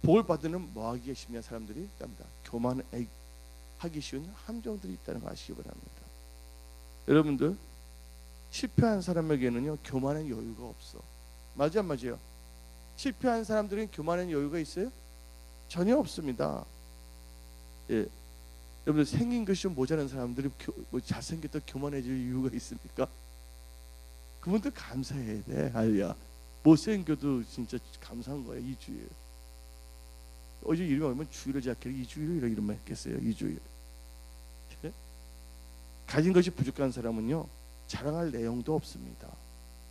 복을 받으면 뭐 하기가 쉽냐? 사람들이 합니다. 교만하기 쉬운 함정들이 있다는 거 아시기 바랍니다. 여러분들 실패한 사람에게는요 교만한 여유가 없어. 맞아, 맞아요. 실패한 사람들은 교만한 여유가 있어요? 전혀 없습니다. 예, 여러분들 생긴 것이 좀 모자란 사람들이 잘생겼다 교만해질 이유가 있습니까? 그분들 감사해야 돼. 할렐루야. 못생겨도 진짜 감사한 거예요. 이 주일. 어제 이름이 오면 주일을 잡기를 이 주일 이름만 했겠어요. 이 주일. 예? 가진 것이 부족한 사람은요 자랑할 내용도 없습니다.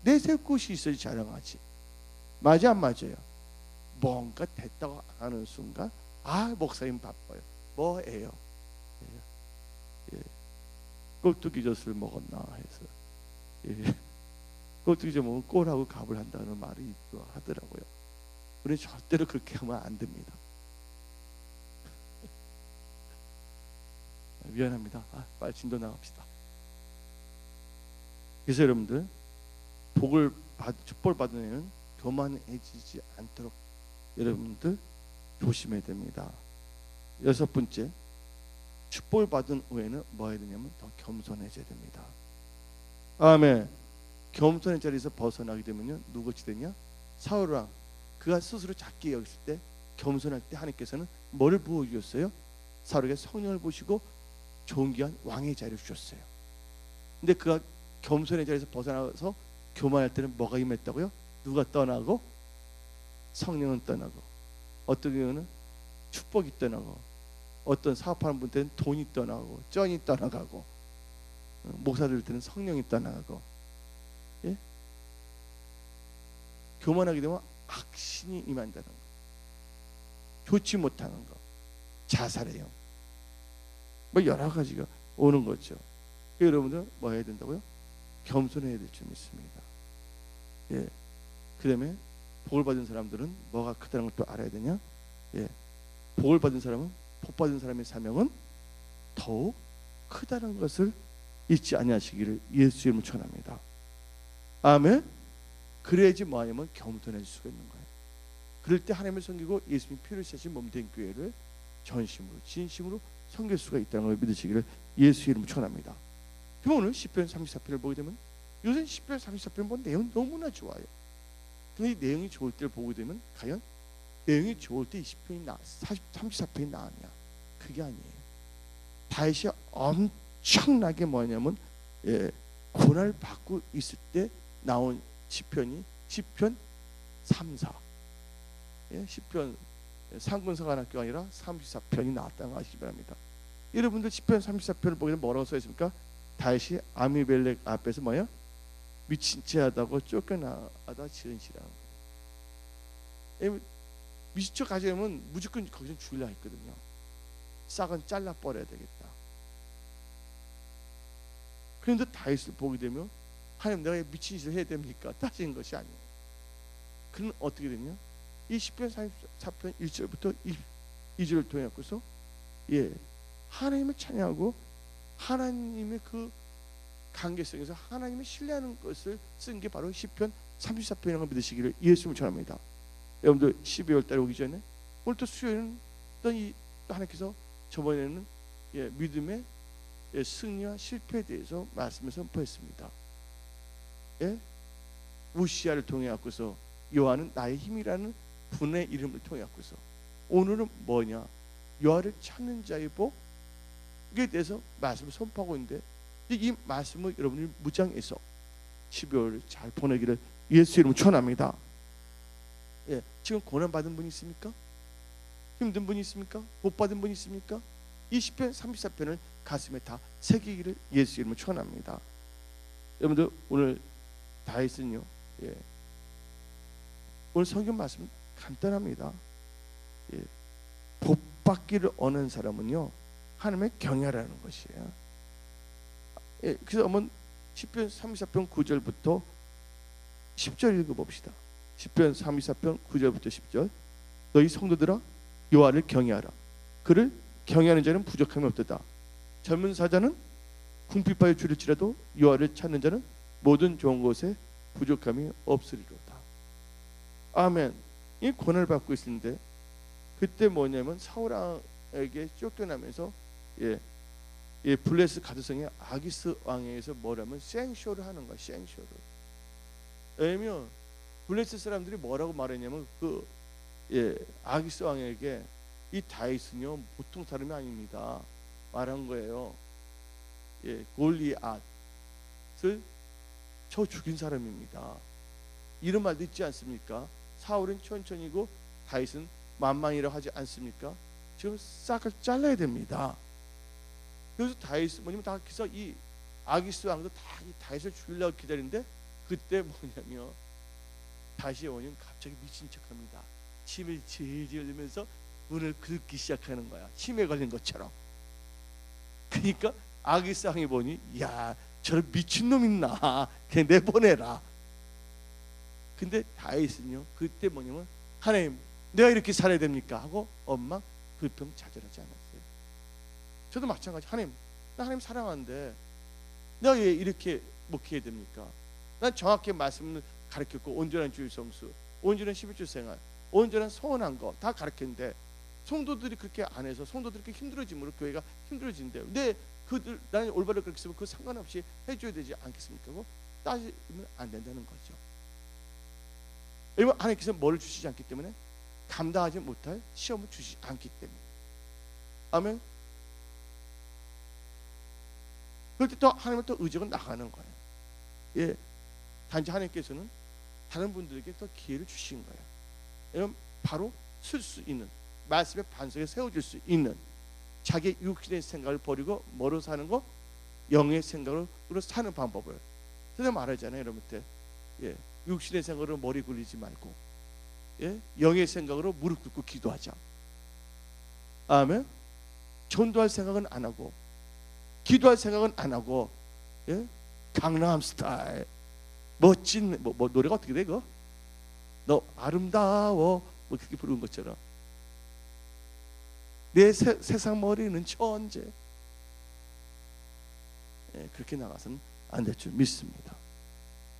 내세울 곳이 있어야지 자랑하지. 맞아, 안 맞아요? 뭔가 됐다고 하는 순간 목사님 바빠요. 뭐예요? 예. 꼴뚜기 젖을 먹었나 해서 예. 꼴뚜기 젖 먹으면 꼴하고 갑을 한다는 말이 하더라고요. 우리 절대로 그렇게 하면 안 됩니다. 미안합니다. 빨리 진도 나갑시다. 그래서 여러분들 축복을 받은 애는 교만해지지 않도록 여러분들 조심해야 됩니다. 여섯 번째, 축복을 받은 후에는 뭐 해야 되냐면 더 겸손해져야 됩니다. 아멘. 겸손의 자리에서 벗어나게 되면요 누구같이 되냐? 사울왕 그가 스스로 작게 여겼을 때 겸손할 때 하나님께서는 뭐를 부어주셨어요? 사울에게 성령을 부으시고 존귀한 왕의 자리를 주셨어요. 근데 그가 겸손의 자리에서 벗어나서 교만할 때는 뭐가 임했다고요? 누가 떠나고? 성령은 떠나고, 어떤 경우는 축복이 떠나고, 어떤 사업하는 분들은 돈이 떠나고, 쩐이 떠나가고, 목사들 때는 성령이 떠나가고. 예? 교만하게 되면 악신이 임한다는 거, 좋지 못하는 거, 자살해요. 뭐 여러 가지가 오는 거죠. 여러분들 뭐 해야 된다고요? 겸손해야 될 줄 믿습니다. 예. 그다음에 복을 받은 사람들은 뭐가 크다는 걸 또 알아야 되냐? 예. 복을 받은 사람은, 복 받은 사람의 사명은 더욱 크다는 것을 잊지 아니하시기를 예수 이름으로 축원합니다. 아멘. 그래야지 뭐하냐면 겸손해질 수가 있는 거예요. 그럴 때 하나님을 섬기고 예수님 피를 쓰신 몸된 교회를 전심으로 진심으로 섬길 수가 있다는 걸 믿으시기를 예수 이름으로 축원합니다. 그럼 오늘 시편 34편을 보게 되면, 요새 시편 34편 본 내용 너무나 좋아요. 근데 이 내용이 좋을 때를 보게 되면 과연 내용이 좋을 때 이 시편이 34편이 나왔냐? 그게 아니에요. 다윗이 엄청나게 뭐냐면 고난을 받고 있을 때 나온 시편이 시편 3, 4. 시편 상군사관학교가 아니라 34편이 나왔다는 거 아시기 바랍니다. 여러분들 시편 34편을 보게 되면 뭐라고 써 있습니까? 다윗이 아미멜렉 앞에서 뭐야? 미친 체하다고 쫓겨나다 지은 시라는 거예요. 미친 척 가져오면 무조건 거기서 죽이려 했거든요. 싹은 잘라 버려야 되겠다. 그런데 다윗을 보게 되면 하나님 내가 미친 짓을 해야 됩니까? 따지는 것이 아니에요. 그는 어떻게 됐냐? 이 시편 34편 1절부터 2절을 통해서 하나님을 찬양하고 하나님의 그 관계성에서 하나님을 신뢰하는 것을 쓴 게 바로 시편 34편이라는 걸 믿으시기를 예수님을 축원합니다. 여러분들 12월 달에 오기 전에 오늘 또 수요일은 또 하나님께서 저번에는 믿음의 승리와 실패에 대해서 말씀을 선포했습니다. 우시아를 통해 갖고서 여호와는 나의 힘이라는 분의 이름을 통해 갖고서 오늘은 뭐냐? 여호와를 찾는 자의 복에 대해서 말씀을 선포하고 있는데, 이 말씀을 여러분이 무장해서 12월 잘 보내기를 예수 이름으로 축원합니다. 예, 지금 고난 받은 분이 있습니까? 힘든 분이 있습니까? 복 받은 분이 있습니까? 이 시편 34편을 가슴에 다 새기기를 예수 이름으로 축원합니다. 여러분들 오늘 다윗은요, 예, 오늘 성경 말씀 간단합니다. 예, 복 받기를 원하는 사람은요, 하나님의 경외하라는 것이에요. 예, 그래서 한번 시편 34편 9절부터 10절 읽어봅시다. 시편 34편 9절부터 10절. 너희 성도들아, 여호와를 경외하라. 그를 경외하는 자는 부족함이 없도다. 젊은 사자는 궁핍하여 줄일지라도 여호와를 찾는 자는 모든 좋은 것에 부족함이 없으리로다. 아멘. 이 고난을 받고 있는데, 그때 뭐냐면 사울 왕에게 쫓겨나면서 블레스 가드성의 아기스 왕에게서 뭐라면 생쇼를 하는 거야. 생쇼를. 왜냐면 블레스 사람들이 뭐라고 말했냐면 아기스 왕에게 이 다윗은요 보통 사람이 아닙니다 말한 거예요. 골리앗을 쳐 죽인 사람입니다. 이런 말도 있지 않습니까? 사울은 천천히고 다윗은 만만이라고 하지 않습니까? 지금 싹을 잘라야 됩니다. 그래서 다윗 뭐냐면 다 그래서 이 아기스 왕도 다 이 다윗을 죽이려고 기다리는데, 그때 뭐냐면 다윗의 원인 갑자기 미친 척합니다. 침을 질질 흘리면서 문을 긁기 시작하는 거야. 침에 걸린 것처럼. 그러니까 아기스 왕이 보니, 야, 저런 미친놈 있나, 그냥 내보내라. 근데 다윗은요 그때 뭐냐면, 하나님 내가 이렇게 살아야 됩니까? 하고 엄마 불평자절하지 않았어요. 저도 마찬가지. 하나님, 나 하나님 사랑하는데 내가 왜 이렇게 목회해야 됩니까? 난 정확히 말씀을 가르쳤고, 온전한 주일 성수, 온전한 11주 생활, 온전한 서원한 거 다 가르쳤는데, 성도들이 그렇게 안 해서 성도들이 그렇게 힘들어지므로 교회가 힘들어진대요. 근데 그들 나는 올바르게 그렇게 쓰면 그 상관없이 해줘야 되지 않겠습니까? 그거 따지면 안 된다는 거죠. 여러분, 하나님께서 뭐를 주시지 않기 때문에 감당하지 못할 시험을 주시지 않기 때문에. 아멘. 그럴 때 또 하나님은 또 의지가 나가는 거예요. 예, 단지 하나님께서는 다른 분들에게 또 기회를 주신 거예요. 여러분, 바로 쓸 수 있는 말씀의 반석에 세워질 수 있는, 자기 육신의 생각을 버리고 뭐로 사는 거? 영의 생각으로 사는 방법을. 제가 말하잖아요, 여러분한테. 예, 육신의 생각으로 머리 굴리지 말고, 영의 생각으로 무릎 꿇고 기도하자. 아멘. 전도할 생각은 안 하고, 기도할 생각은 안 하고, 강남 스타일, 멋진 뭐 노래가 어떻게 돼 그거? 너 아름다워, 뭐 그렇게 부르는 것처럼. 내 세상 머리는 천재. 그렇게 나가서는 안 될 줄 믿습니다.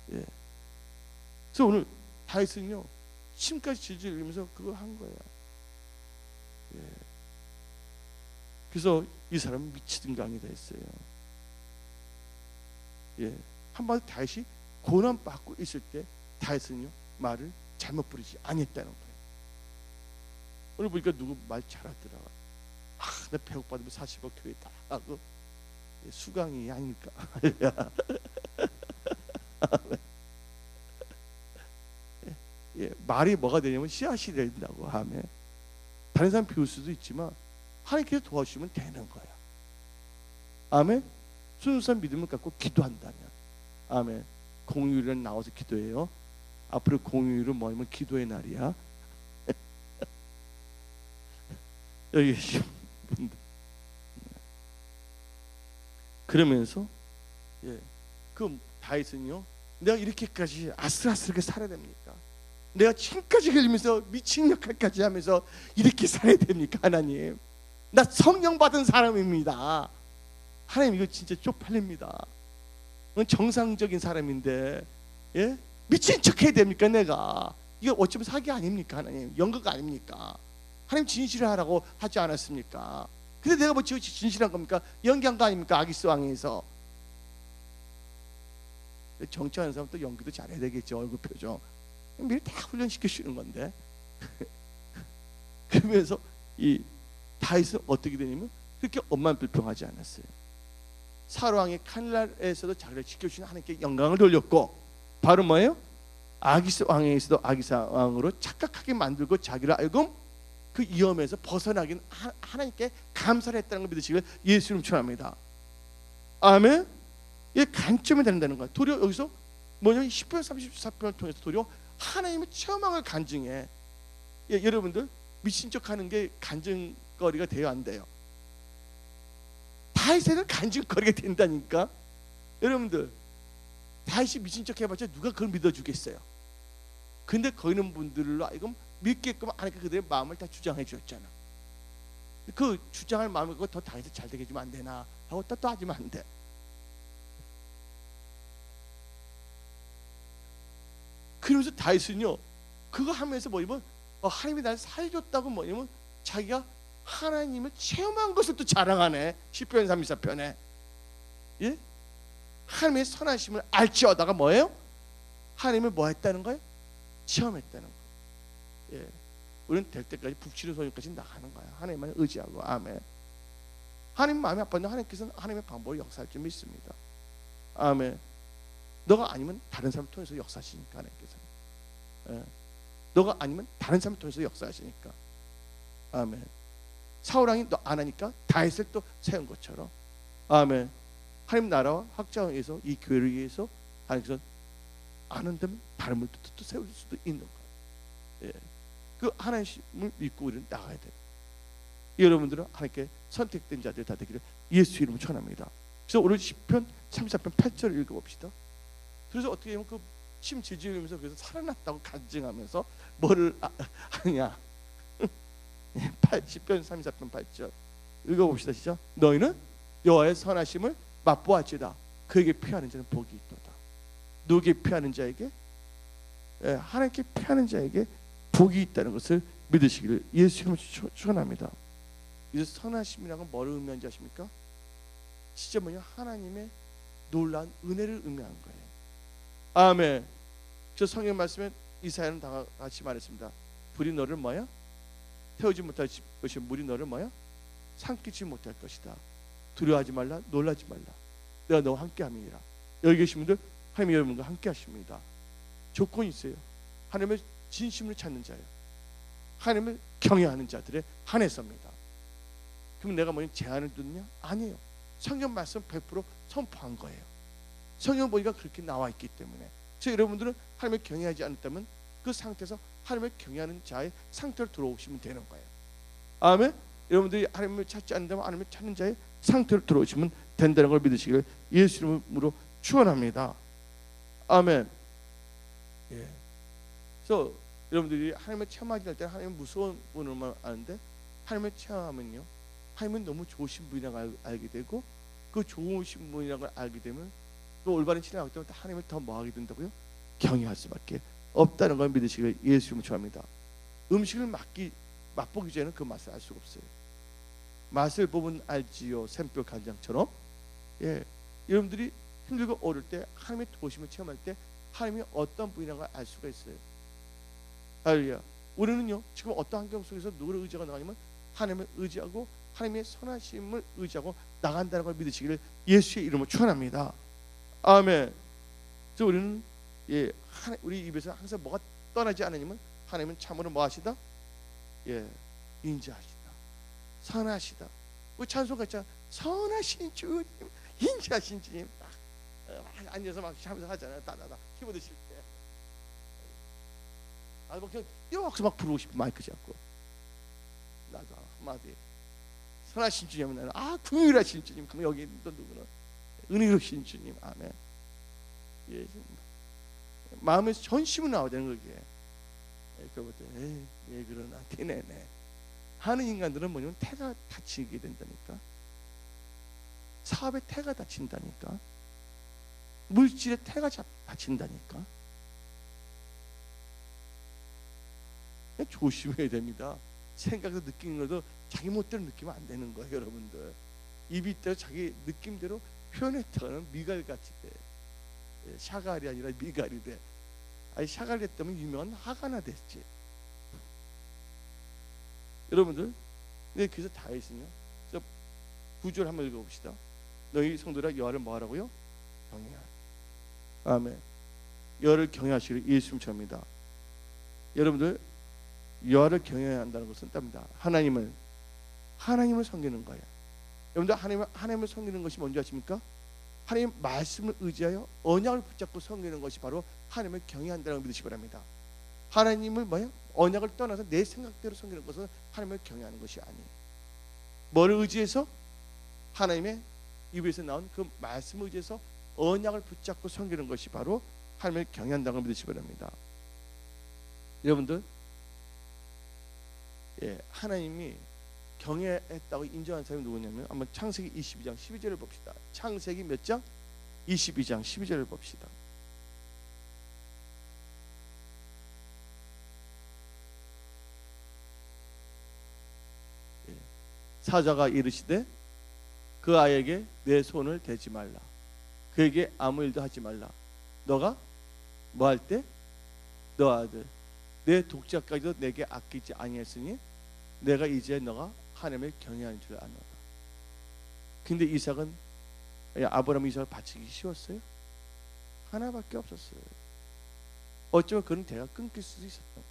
그래서 오늘 다윗은요 침까지 질질 흘리면서 그거 한 거야. 그래서 이 사람은 미치든 강이다 했어요. 한마디로 다윗이 고난 받고 있을 때 다윗은요 말을 잘못 부르지 아니했다는 거예요. 오늘 보니까 누구 말 잘하더라. 나 배고파도 40억 교회다 하고, 수강이 아닐까. 말이 뭐가 되냐면 씨앗이 된다고 하면, 다른 사람 비울 수도 있지만 하나님께서 도와주시면 되는 거야. 아멘. 순수한 믿음을 갖고 기도한다면, 아멘. 공휴일은 나와서 기도해요. 앞으로 공휴일은 뭐냐면 기도의 날이야. 여기 계신 분들. 그러면서 그 다윗은요, 내가 이렇게까지 아슬아슬하게 살아야 됩니까? 내가 침까지 흘리면서 미친 역할까지 하면서 이렇게 살아야 됩니까? 하나님, 나 성령 받은 사람입니다. 하나님, 이거 진짜 쪽팔립니다. 정상적인 사람인데 미친 척 해야 됩니까? 내가 이거 어쩌면 사기 아닙니까? 하나님, 연극 아닙니까? 하나님 진실을 하라고 하지 않았습니까? 근데 내가 뭐 진실한 겁니까? 연기한 거 아닙니까? 아기스 왕에서. 정치하는 사람 또 연기도 잘해야 되겠죠. 얼굴 표정 미리 다 훈련시켜 주는 건데, 그러면서 이 다윗은 어떻게 되냐면 그렇게 엄만 불평하지 않았어요. 사울왕의 칼날에서도 자기를 지켜주신 하나님께 영광을 돌렸고, 바로 뭐예요? 아기스 왕에서도 아기스 왕으로 착각하게 만들고 자기를 알고 그 위험에서 벗어나긴 하나님께 감사를 했다는 걸 믿으시길 예수 이름 축원합니다. 아멘. 이게 간점이 된다는 거야. 도리어 여기서 뭐냐면 10편 34편을 통해서 도리어 하나님의 체험함을 간증해. 예, 여러분들 미친 척하는 게 간증거리가 돼요, 안 돼요? 다윗에는 간증거리가 된다니까. 여러분들 다윗이 미친 척 해봤자 누가 그걸 믿어주겠어요? 근데 거기는 분들로 하여금 믿게끔 하니까 그들의 마음을 다 주장해 주었잖아. 그 주장할 마음을 더 다윗이 잘 되게 해주면 안 되나 하고 또 하지면 안 돼. 그러면서 다윗은요 그거 하면서 뭐냐면 하나님이 날 살려줬다고 뭐냐면 자기가 하나님을 체험한 것을 또 자랑하네. 10편 34편에 예? 하나님의 선하심을 알지어다가 뭐예요? 하나님을 뭐 했다는 거예요? 체험했다는 거예요. 예. 우리는 될 때까지 북치는 소년까지 나가는 거야. 하나님만 의지하고. 아멘. 하나님 마음이 아팠는데 하나님께서는 하나님의 방법을 역사할 줄 믿습니다. 아멘. 너가 아니면 다른 사람을 통해서 역사하시니까 하나님께서. 예. 너가 아니면 다른 사람을 통해서 역사하시니까. 아멘. 사울왕이 너 안 하니까 다윗을 또 세운 것처럼. 아멘. 하나님 나라와 확장을 위해서 이 교회를 위해서 하나님께서 안 한다면 다른 분도 또 세울 수도 있는 거예요. 예. 그 하나님을 믿고 우리는 나가야 돼요. 여러분들은 하나님께 선택된 자들 다 되기를 예수 이름으로 축원합니다. 그래서 오늘 10편 34편 8절을 읽어봅시다. 그래서 어떻게 하면 그 침 질질 흘리면서 그래서 살아났다고 간증하면서 뭐를 하느냐. 10편 34편 8절 읽어봅시다. 시작. 너희는 여호와의 선하심을 맛보았지다. 그에게 피하는 자는 복이 있도다. 누구에게 피하는 자에게? 예, 하나님께 피하는 자에게 복이 있다는 것을 믿으시기를 예수 이름으로 축원합니다. 이제 선하심이라는 건 뭐를 의미하는지 아십니까? 진짜 뭐냐? 하나님의 놀라운 은혜를 의미하는 거예요. 아멘. 저 성경 말씀에 이사야는 다 같이 말했습니다. 불이 너를 뭐야? 태우지 못할 것이 물이 너를 뭐야? 삼키지 못할 것이다. 두려워하지 말라, 놀라지 말라. 내가 너와 함께함이니라. 여기 계신 분들 하나님 여러분과 함께하십니다. 조건이 있어요. 하나님의 진심을 찾는 자예요. 하나님을 경외하는 자들의 한해서입니다. 그럼 내가 뭐냐 제한을 두느냐? 아니에요. 성경 말씀 100% 선포한 거예요. 성경 보니까 그렇게 나와 있기 때문에. 그래서 여러분들은 하나님을 경외하지 않았다면 그 상태에서 하나님을 경외하는 자의 상태로 들어오시면 되는 거예요. 아멘. 여러분들이 하나님을 찾지 않는다면 하나님을 찾는 자의 상태로 들어오시면 된다는 걸 믿으시기를 예수 이름으로 축원합니다. 아멘. 예. 그래서 여러분들이 하나님을 체험하지 않을 때 하나님은 무서운 분을만 아는데 하나님을 체험하면요, 하나님은 너무 좋으신 분이라고 알게 되고 그 좋으신 분이라고 알게 되면 또 올바른 신앙을 하기 때문에 하나님을 더 뭐하게 된다고요? 경외할 수밖에 없다는 걸 믿으시기를 예수 이름으로 축원합니다. 음식을 맛보기 전에는 그 맛을 알 수가 없어요. 맛을 보면 알지요. 샘표 간장처럼. 예, 여러분들이 힘들고 어릴 때 하나님의 도심을 체험할 때 하나님이 어떤 분이라고 알 수가 있어요. 할렐루야. 우리는요 지금 어떤 환경 속에서 누구를 의지하고 나가냐면 하나님을 의지하고 하나님의 선하심을 의지하고 나간다는 걸 믿으시기를 예수의 이름으로 축원합니다. 아멘. 그래서 우리는 예, 우리 입에서 항상 뭐가 떠나지 않으면 하나님은 참으로 뭐 하시다? 예, 인자하시다. 선하시다. 우리 찬송가 있잖아. 선하신 주님, 인자하신 주님. 앉아서 막 하면서 하잖아요. 따다다 키보드 칠 때. 뭐 그냥 뛰어서 막 부르고 싶어. 마이크 잡고. 나도 한마디. 선하신 주님은 나는 긍휼하신 주님. 그럼 여기 또 누구는 은혜로우신 주님. 아멘. 예, 마음에서 전심은 나와야 되는 거기에. 그것도 예 그러나 티내네 하는 인간들은 뭐냐면 태가 다치게 된다니까. 사업의 태가 다친다니까. 물질의 태가 다친다니까. 조심해야 됩니다. 생각도 느끼는 것도 자기 멋대로 느끼면 안 되는 거예요. 여러분들 입이 있대로 자기 느낌대로 표현했다가는 미갈같이 돼. 샤갈이 아니라 미갈이 돼. 아니 샤갈 됐다면 유명한 하가나 됐지. 여러분들, 네, 그래서 다윗은요, 9절 한번 읽어봅시다. 너희 성도라 여호와를 뭐하라고요? 경외하라. 아멘. 여호와를 경외하시기를 예수님 접니다. 여러분들, 여호와를 경외해야 한다는 것은 답니다. 하나님을 섬기는 거예요. 여러분들, 하나님을 섬기는 것이 뭔지 아십니까? 하나님 말씀을 의지하여 언약을 붙잡고 섬기는 것이 바로 하나님을 경외한다는 걸 믿으시기 바랍니다. 하나님을 언약을 떠나서 내 생각대로 섬기는 것은 하나님을 경외하는 것이 아니에요. 뭐를 의지해서? 하나님의 입에서 나온 그 말씀을 의지해서 언약을 붙잡고 섬기는 것이 바로 하나님을 경외한다는 걸 믿으시기 바랍니다. 여러분들, 하나님이 경외했다고 인정한 사람이 누구냐면, 한번 창세기 22장 12절을 봅시다. 창세기 몇 장? 22장 12절을 봅시다. 사자가 이르시되 그 아이에게 내 손을 대지 말라. 그에게 아무 일도 하지 말라. 너가 뭐 할 때? 너 아들 내 독자까지도 내게 아끼지 아니했으니 내가 이제 너가 하나님을 경외하는 줄 아노라. 근데 이삭은, 아브라함 이삭을 바치기 쉬웠어요? 하나밖에 없었어요. 어쩌면 그런 대가 끊길 수도 있었던 거예요.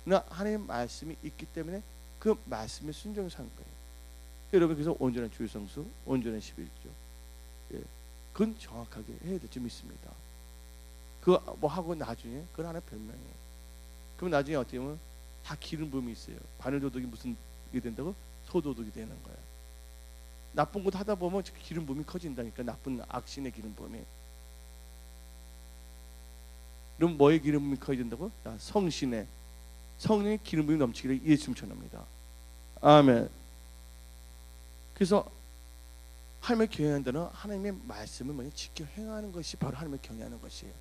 그러나 하나님의 말씀이 있기 때문에 그 말씀에 순종해서 한 거예요. 여러분, 그래서 온전한 주일성수, 온전한 11조, 그건 정확하게 해야 될 줄 믿습니다. 그거 뭐 하고 나중에 그건 하나의 변명이에요. 그럼 나중에 어떻게 보면 다 기름 부음이 있어요. 바늘도둑이 무슨 게 된다고? 소도둑이 되는 거예요. 나쁜 것 하다 보면 기름 부음이 커진다니까. 나쁜 악신의 기름 부음이. 그럼 뭐의 기름 부음이 커진다고? 성신의, 성령의 기름 부음이 넘치기를 예수님 전합니다. 아멘. 그래서 하나님을 경외한다는 하나님의 말씀을 지켜 행하는 것이 바로 하나님을 경외하는 것이에요.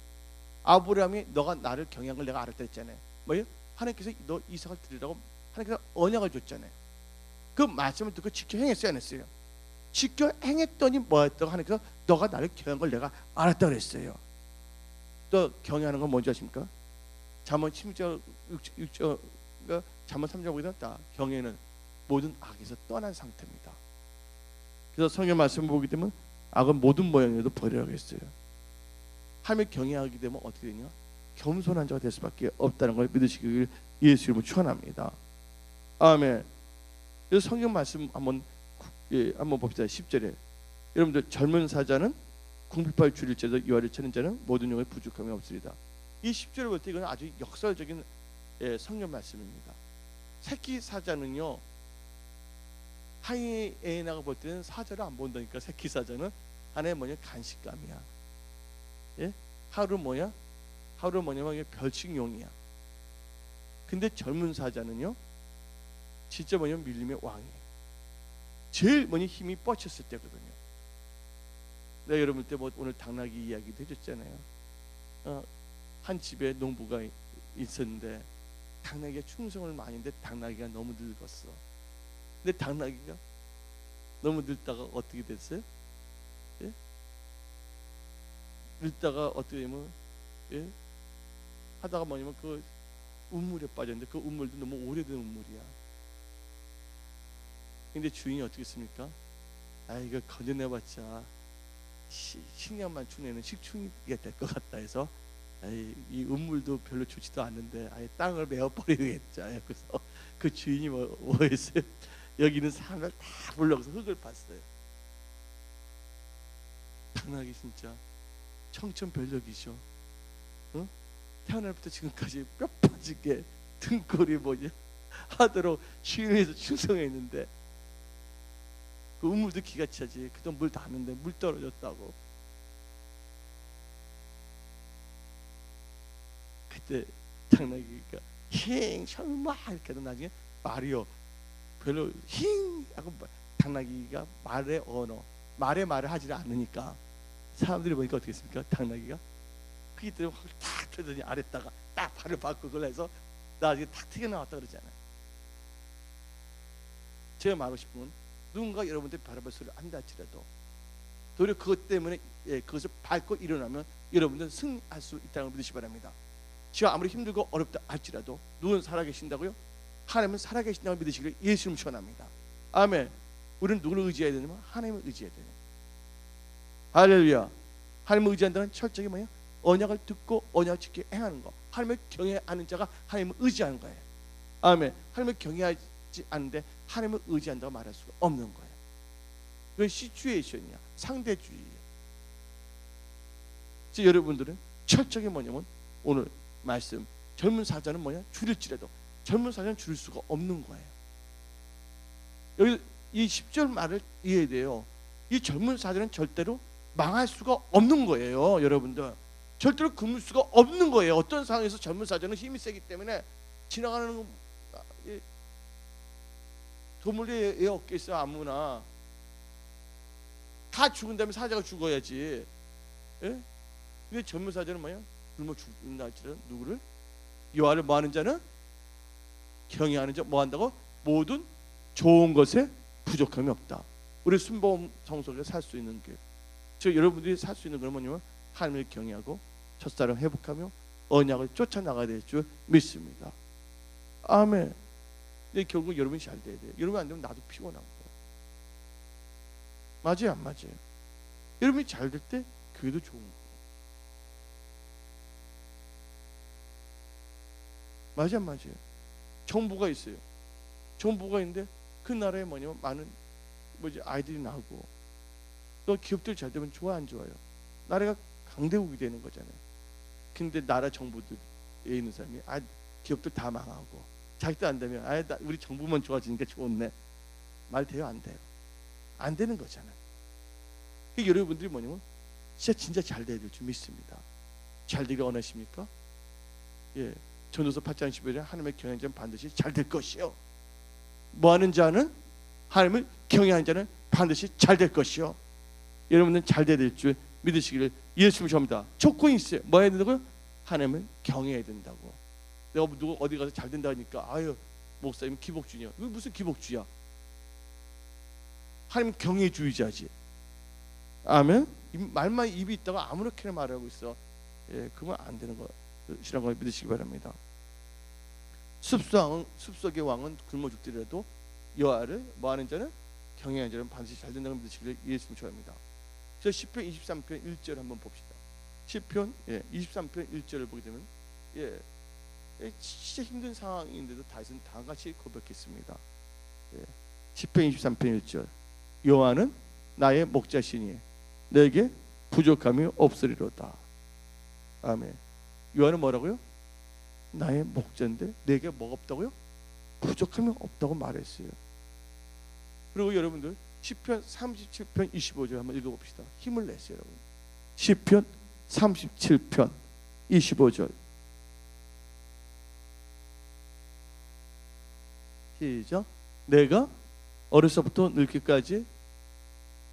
아브라함이 너가 나를 경외한 걸 내가 알았다 했잖아요. 뭐예요? 하나님께서 너 이삭을 드리라고 하나님께서 언약을 줬잖아요. 그 말씀을 듣고 지켜 행했어요, 안 했어요? 지켜 행했더니 뭐였다고? 하나님께서 너가 나를 경외한 걸 내가 알았다 그랬어요. 또 경외하는 건 뭔지 아십니까? 잠언 16절, 6절, 잠언 3절 보게 되면 경외는 모든 악에서 떠난 상태입니다. 그래서 성경 말씀을 보게 되면 악은 모든 모양에도 버리라고 했어요. 하나님을 경외하게 되면 어떻게 되냐? 겸손한 자가 될 수밖에 없다는 걸 믿으시길 예수 이름으로 축원합니다. 아멘. 그래서 성경 말씀 한번 봅시다. 10절에 여러분들, 젊은 사자는 궁핍할 줄일 자도 여호와를 찾는 자는 모든 영에 부족함이 없으리다. 이 10절을 볼 때 이건 아주 역설적인 성경 말씀입니다. 새끼 사자는요, 하이에나가 볼 때는 사자를 안 본다니까. 새끼 사자는 하나의 간식감이야. 하루 뭐냐면 별식용이야. 근데 젊은 사자는요, 진짜 밀림의 왕이에요. 제일 힘이 뻗쳤을 때거든요. 내가 여러분 때 오늘 당나귀 이야기도 해줬잖아요. 한 집에 농부가 있었는데 당나귀가 충성을 많이 했는데 당나귀가 너무 늙었어. 근데 당나귀가 너무 늙다가 어떻게 됐어요? 늙다가 어떻게 되면 하다가 그 우물에 빠졌는데 그 우물도 너무 오래된 우물이야. 근데 주인이 어떻게 했습니까? 이거 건져내봤자 식량만 추내는 식충이가 될 것 같다 해서 이 우물도 별로 좋지도 않는데 땅을 메워버리겠죠. 그래서 그 주인이 뭐 했어요? 여기 있는 사람을 다 불러서 흙을 팠어요. 당나귀 진짜 청천벽력이죠. 태어날부터 지금까지 뼈 빠지게 등골이 하도록 주인에서 충성했는데 그 우물도 기가 차지. 그동안 물 닿았는데 물 떨어졌다고. 그때 당나귀가 힝 설마 이렇게 하다 나중에 말이요 별로 힝 하고 당나귀가 말의 언어 말을 하지 않으니까 사람들이 보니까 어떻게 했습니까? 당나귀가 그기 때문에 확 탁 펴더니 아래다가 딱 발을 받고 그걸 해서 나중에 탁 튀겨나왔다 그러잖아요. 제가 말하고 싶은 건 누군가 여러분들 바라볼 소리를 한다 할지라도 도리어 그것 때문에 그것을 밟고 일어나면 여러분들은 승리할 수 있다는 걸 믿으시기 바랍니다. 지금 아무리 힘들고 어렵다 할지라도 누군 살아계신다고요? 하나님은 살아계신다고 믿으시기를 예수님 축원합니다. 아멘. 우리는 누구를 의지해야 되냐면 하나님을 의지해야 돼요. 할렐루야. 하나님을 의지한다는 철저히 뭐예요? 언약을 듣고 언약을 지켜 행하는 거. 하나님을 경외하는 자가 하나님을 의지하는 거예요. 아멘. 하나님을 경외하지 않는데 하나님을 의지한다고 말할 수가 없는 거예요. 그건 시츄에이션이야. 상대주의예요. 그래서 여러분들은 철저히 뭐냐면 오늘 말씀 젊은 사자는 뭐냐? 줄일지라도 젊은 사자는 줄일 수가 없는 거예요. 여기 이 10절 말을 이해해야 돼요. 이 젊은 사자는 절대로 망할 수가 없는 거예요. 여러분들 절대로 굶을 수가 없는 거예요. 어떤 상황에서 젊은 사자는 힘이 세기 때문에 지나가는 도물이 없겠어. 아무나 다 죽은 다음에 사자가 죽어야지. 예? 근데 젊은 사자는 뭐야? 굶어 죽는다 할지라도 누구를? 여호와를 뭐하는 자는? 경외하는 자 뭐한다고? 모든 좋은 것에 부족함이 없다. 우리 순복음 성속에 살 수 있는 길. 즉 여러분들이 살 수 있는 건 뭐냐면 하나님을 경외하고 첫사랑 회복하며 언약을 쫓아나가야 될 줄 믿습니다. 아멘. 근데 결국 여러분이 잘 돼야 돼요. 여러분 안 되면 나도 피곤한 거예요. 맞아요, 안 맞아요? 여러분이 잘 될 때 교회도 좋은 거예요. 맞아요, 안 맞아요? 정부가 있어요. 정부가 있는데 그 나라에 뭐냐면 많은 아이들이 나오고 또 기업들 잘 되면 좋아 안 좋아요? 나라가 강대국이 되는 거잖아요. 근데 나라 정부들에 있는 사람이 기업들 다 망하고 자기도 안 되면 우리 정부만 좋아지니까 좋네. 말 돼요, 안 돼요? 안 되는 거잖아요. 여러분들이 뭐냐면 진짜 잘 돼야 될 줄 믿습니다. 잘 되길 원하십니까? 예, 전도서 8장 15절에 하나님의 경외하는 자는 반드시 잘 될 것이요. 뭐하는 자는 하나님을 경외하는 자는 반드시 잘 될 것이요. 여러분은 잘 돼야 될 줄 믿으시기를 예수님 축원합니다. 조건이 있어요. 뭐 해야 된다고요? 하나님을 경외해야 된다고. 내가 누구 어디 가서 잘 된다 하니까 아유 목사님 기복주의야. 이거 무슨 기복주의야? 하나님 경외주의자지. 아멘. 말만 입이 있다가 아무렇게나 말하고 있어. 예, 그러면 안 되는 것이라는 걸 믿으시기 바랍니다. 숲속의 왕은 굶어 죽더라도 여호와를 뭐하는 자는 경외하는 자는 반드시 잘 된다고 믿으시기를 예수님 축원합니다. 저 시편 23편 1절 한번 봅시다. 시편 23편 1절을 보게 되면 진짜 힘든 상황인데도 다윗은 다음과 같이 고백했습니다. 시편 23편 1절 여호와는 나의 목자시니 내게 부족함이 없으리로다. 아멘. 여호와는 뭐라고요? 나의 목자인데 내게 뭐가 없다고요? 부족함이 없다고 말했어요. 그리고 여러분들 시편 37편 25절 한번 읽어봅시다. 힘을 내세요, 여러분. 시편 37편 25절 시작. 내가 어려서부터 늙기까지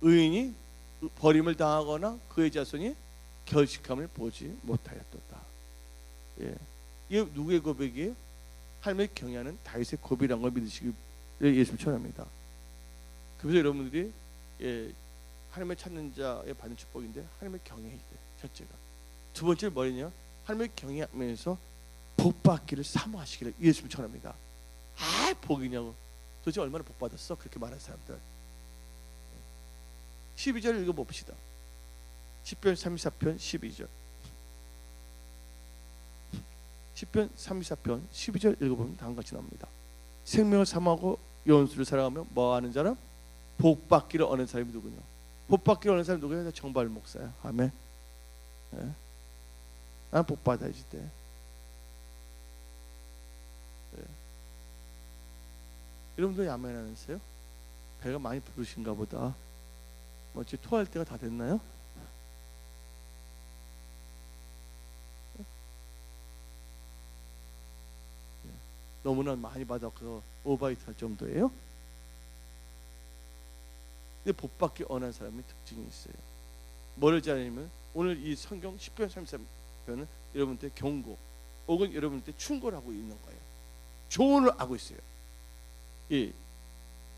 의인이 버림을 당하거나 그의 자손이 결식함을 보지 못하였도다. 예, 이게 누구의 고백이에요? 하나님을 경외하는 다윗의 고백이라는 걸 믿으시기 예수님 축원합니다. 그래서 여러분들이 하나님을 찾는 자의 받는 축복인데 하나님을 경외해야 돼요. 첫째가. 두 번째는 뭐냐? 하나님을 경외하면서 복 받기를 사모하시기를 예수님 축원합니다. 복이냐고. 도대체 얼마나 복 받았어? 그렇게 말하는 사람들. 12절 읽어봅시다. 시편 34편 12절. 시편 34편 12절 읽어보면 다음과 같이 나옵니다. 생명을 사모하고 연수를 사랑하며 뭐하는 사람? 복 받기를 얻는 사람이 누구냐? 복 받기를 얻는 사람이 누구냐? 정발 목사야. 아멘. 네. 난 복 받아야지 돼. 네. 여러분들 아멘 안 하세요? 배가 많이 부르신가 보다. 어째 토할 때가 다 됐나요? 너무나 많이 받아서 오바이트 할 정도예요. 근데 복 받기 원하는 사람의 특징이 있어요. 뭐를 잘하냐면 오늘 이 성경 10편 33편은 여러분한테 경고 혹은 여러분한테 충고를 하고 있는 거예요. 조언을 하고 있어요. 이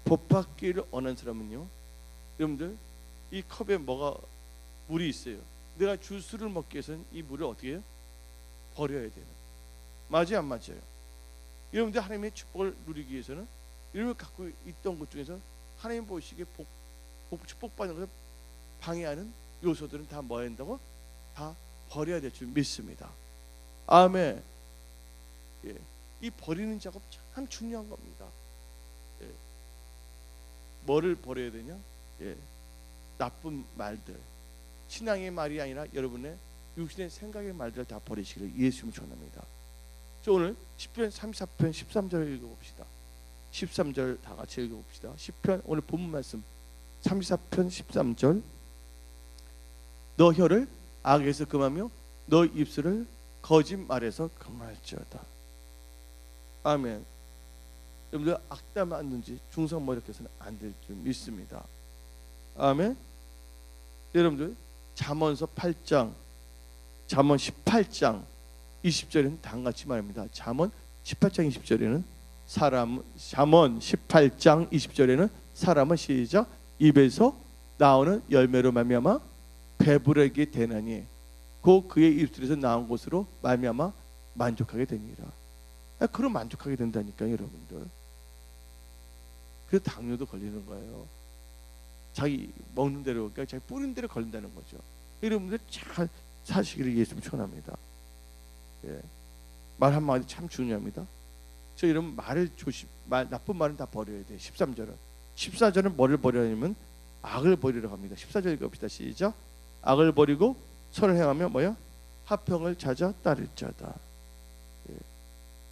복 받기를 원하는 사람은요, 여러분들 이 컵에 물이 있어요. 내가 주스를 먹기 위해서는 이 물을 어떻게 해요? 버려야 되는. 맞아요, 안 맞아요? 여러분들 하나님의 축복을 누리기 위해서는 여러분이 갖고 있던 것 중에서 하나님 보시기에 축복받는 것을 방해하는 요소들은 다 뭐 해야 된다고? 다 버려야 될 줄 믿습니다. 아멘. 예. 이 버리는 작업 참 중요한 겁니다. 예. 뭐를 버려야 되냐? 예. 나쁜 말들, 신앙의 말이 아니라 여러분의 육신의 생각의 말들을 다 버리시기를 예수님 축원합니다. 저 오늘 시편 34편 13절 읽어봅시다. 13절 다 같이 읽어봅시다. 시편 오늘 본문 말씀 34편 13절. 너 혀를 악에서 금하며 너 입술을 거짓말에서 금할지어다. 아멘. 여러분들 악담 안든지 중상모 이렇게 해서는 안 될 줄 믿습니다. 아멘. 여러분들 잠언서 8장 잠언 18장 20절에는 다음같이 말합니다. 잠언 18장 20절에는 잠언 18장 20절에는 사람은 시작 입에서 나오는 열매로 말미암아 배부르게 되나니 곧 그의 입술에서 나온 것으로 말미암아 만족하게 되니라. 그럼 만족하게 된다니까요, 여러분들. 그래서 당뇨도 걸리는 거예요. 자기 먹는 대로, 그러니까 자기 뿌린 대로 걸린다는 거죠. 여러분들 잘 사시기를 예수님 축원합니다. 예. 말 한마디 참 중요합니다. 저 이런 나쁜 말은 다 버려야 돼. 13절은 14절은 뭐를 버려야냐면 악을 버리라고 합니다. 14절 읽읍시다. 시작. 악을 버리고 선을 행하며 뭐야? 화평을 찾아 따를 자다. 예.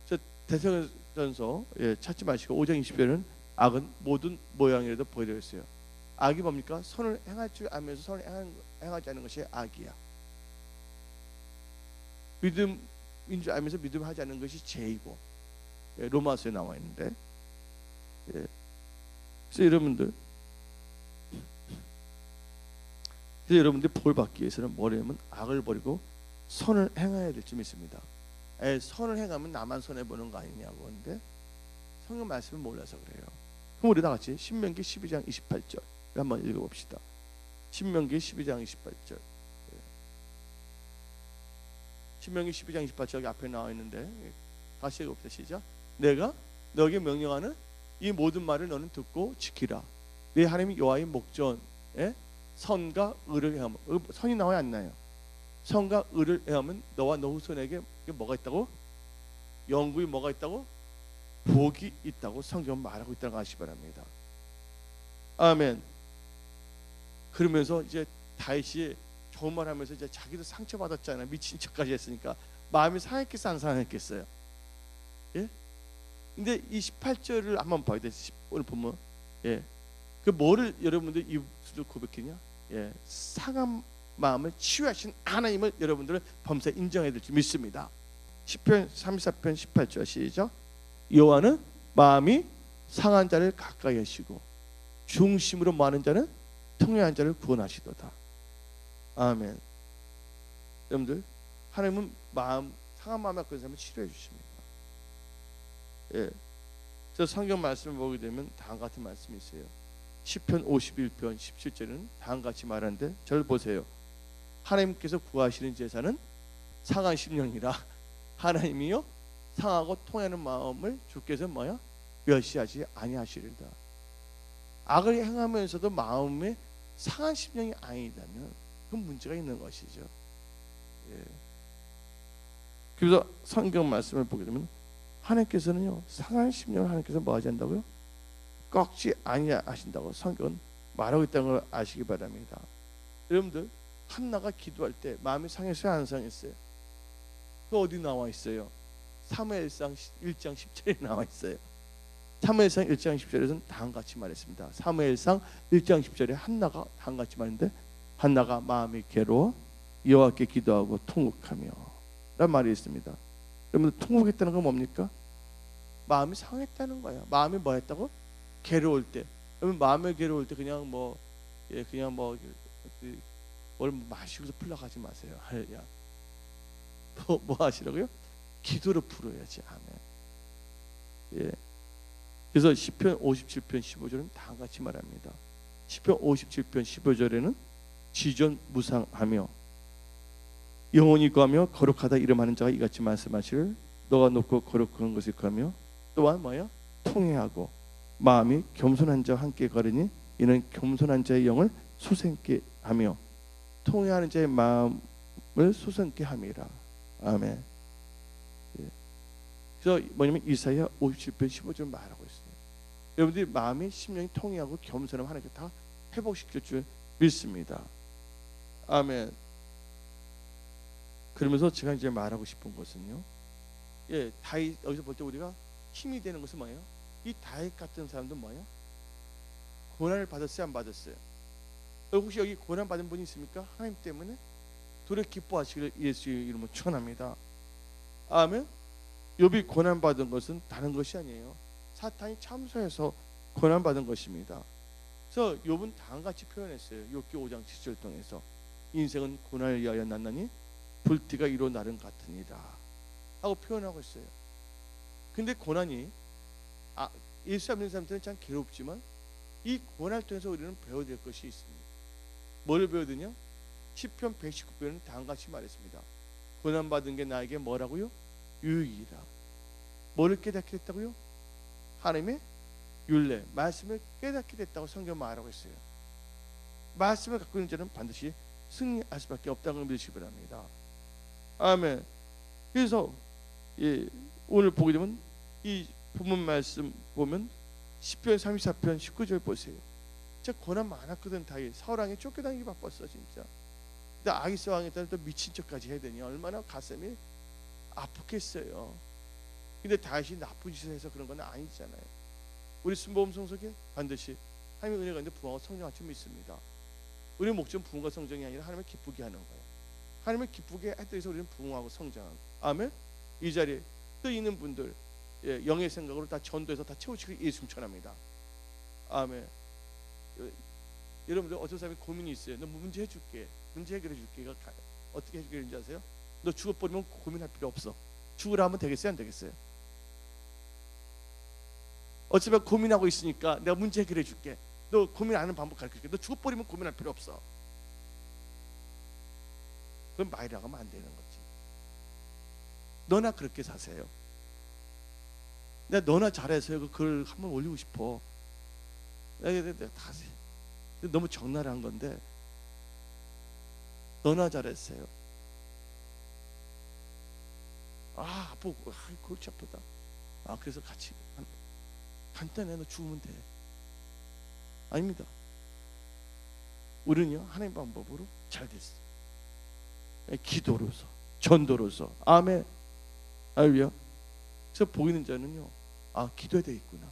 저 대사전서 찾지 마시고 5장 20절은 악은 모든 모양이라도 버리려 했어요. 악이 뭡니까? 선을 행할 줄 알면서 선을 행하지 않는 것이 악이야. 믿음인 줄 알면서 믿음하지 않는 것이 죄이고, 로마서에 나와 있는데, 그래서 여러분들 볼 받기 위해서는 뭐냐면 악을 버리고 선을 행해야 될 줄 믿습니다. 선을 행하면 나만 손해 보는 거 아니냐고 하는데 성경 말씀을 몰라서 그래요. 그럼 우리 다 같이 신명기 12장 28절 한번 읽어봅시다. 신명기 12장 28절. 신명기 12장 28절 여기 앞에 나와 있는데 다시 읽어봅시다. 시작. 내가 너에게 명령하는 이 모든 말을 너는 듣고 지키라. 네 하나님 여호와의 목전에 선과 의를 행하면, 선이 나와야 안 나요? 선과 의를 행하면 너와 너 후손에게 뭐가 있다고? 영구히 뭐가 있다고? 복이 있다고 성경은 말하고 있다는 거 아시기 바랍니다. 아멘. 그러면서 이제 다윗이 좋은 말 하면서 이제 자기도 상처받았잖아요. 미친 척까지 했으니까 마음이 상했겠어 안 상했겠어요? 예? 근데 이 18절을 한번 봐야 돼. 오늘 보면 그 뭐를 여러분들 입술로 고백했냐? 상한 마음을 치유하신 하나님을 여러분들은 범사에 인정해야 될지 믿습니다. 시편 34편 18절 시작. 여호와는 마음이 상한 자를 가까이 하시고 중심으로 많은 자는 통회한 자를 구원하시도다. 아멘. 여러분들 하나님은 상한 마음을 갖고 있는 사람을 치료해 주십니다. 저 성경 말씀을 보게 되면 다음 같은 말씀이 있어요. 시편 51편 17절은 다음같이 말하는데 저를 보세요. 하나님께서 구하시는 제사는 상한 심령이라 하나님이요 상하고 통하는 마음을 주께서 뭐야? 멸시하지 아니하시리다. 악을 행하면서도 마음에 상한 심령이 아니다면 그건 문제가 있는 것이죠. 그래서 성경 말씀을 보게 되면 하나님께서는요 상한 심령을 하나님께서 뭐 하지 않는다고요? 꺾지 아니하신다고 성경은 말하고 있다는 걸 아시기 바랍니다. 여러분들 한나가 기도할 때 마음이 상했어요 안 상했어요? 그 어디 나와 있어요? 사무엘상 1장 10절에 나와 있어요. 사무엘상 1장 10절에서는 다음같이 말했습니다. 사무엘상 1장 10절에 한나가 다음같이 말했는데 한나가 마음이 괴로워 여호와께 기도하고 통곡하며 라는 말이 있습니다. 여러분들 통곡했다는 건 뭡니까? 마음이 상했다는 거예요. 마음이 뭐 했다고? 괴로울 때. 여러분 마음이 괴로울 때 그냥 뭘 마시고서 풀러가지 마세요. 할렐루야. 뭐 하시라고요? 기도로 풀어야지. 아멘. 그래서 시편 57편 15절은 다같이 말합니다. 시편 57편 15절에는 지존무상하며 영원히 거하며 거룩하다 이름하는 자가 이같이 말씀하시를 너가 높고 거룩한 것을 거하며 또한 뭐예요? 통회하고 마음이 겸손한 자와 함께 걸으니 이는 겸손한 자의 영을 소생케 하며 통회하는 자의 마음을 소생케 함이라. 아멘. 예. 그래서 뭐냐면 이사야 57편 15절 말하고 있어요. 여러분들이 마음이 심령이 통회하고 겸손하면 하나님께 다 회복시킬 줄 믿습니다. 아멘. 그러면서 제가 이제 말하고 싶은 것은요. 예, 다윗 여기서 볼 때 우리가 힘이 되는 것은 뭐예요? 이 다윗 같은 사람도 뭐예요? 고난을 받았어요, 안 받았어요? 혹시 여기 고난 받은 분이 있습니까? 하나님 때문에 도래 기뻐하시기를 예수의 이름으로 축원합니다. 아멘. 욥이 고난 받은 것은 다른 것이 아니에요. 사탄이 참소해서 고난 받은 것입니다. 그래서 욥은 다음과 같이 표현했어요. 욥기 5장 7절 통해서 인생은 고난을 위하여 났나니 불띠가 이로 나름 같으니라 하고 표현하고 있어요. 근데 고난이 예수 안 믿는 사람들은 참 괴롭지만 이 고난을 통해서 우리는 배워야 될 것이 있습니다. 뭘 배우느냐? 시편 119편은 다음과 같이 말했습니다. 고난받은 게 나에게 뭐라고요? 유익이라. 뭐를 깨닫게 됐다고요? 하나님의 율례, 말씀을 깨닫게 됐다고 성경 말하고 있어요. 말씀을 갖고 있는 자는 반드시 승리할 수밖에 없다고 믿으시기 바랍니다. 아멘. 그래서 오늘 보게 되면 이 본문 말씀 보면 시편 34편 19절 보세요. 진짜 고난 많았거든. 다윗 사울왕에 쫓겨다니기 바빴어 진짜. 근데 아기스 왕에 따라 또 미친 척까지 해야 되니 얼마나 가슴이 아프겠어요. 근데 다윗이 나쁜 짓을 해서 그런 건 아니잖아요. 우리 순복음 성속에 반드시 하나님의 은혜가 있는데 부흥하고 성장할 줄 믿습니다. 우리의 목적은 부흥과 성장이 아니라 하나님을 기쁘게 하는 거예요. 하나님을 기쁘게 하기 위해서 우리는 부흥하고 성장하고. 아멘. 이 자리에 또 있는 분들 영의 생각으로 다 전도해서 다 채우시길 예수님 전합니다. 아멘. 여러분들 어떤 사람이 고민이 있어요. 너 문제 해줄게. 문제 해결해 줄게. 어떻게 해결하는지 아세요? 너 죽어버리면 고민할 필요 없어. 죽으라 하면 되겠어요? 안 되겠어요? 어쩌면 고민하고 있으니까 내가 문제 해결해 줄게. 너 고민 안 하는 방법 가르쳐 줄게. 너 죽어버리면 고민할 필요 없어. 그건 말이라고 하면 안 되는 거지. 너나 그렇게 사세요. 내가 너나 잘해서 그 글 한번 올리고 싶어. 내가 다 너무 적나라한 건데 너나 잘했어요. 아프고 골치 아프다. 그래서 같이 간단해. 너 죽으면 돼. 아닙니다. 우리는요 하나님 방법으로 잘 됐어. 기도로서 전도로서. 아멘. 할렐루야. 그래서 보이는 자는요 기도해야 되겠구나,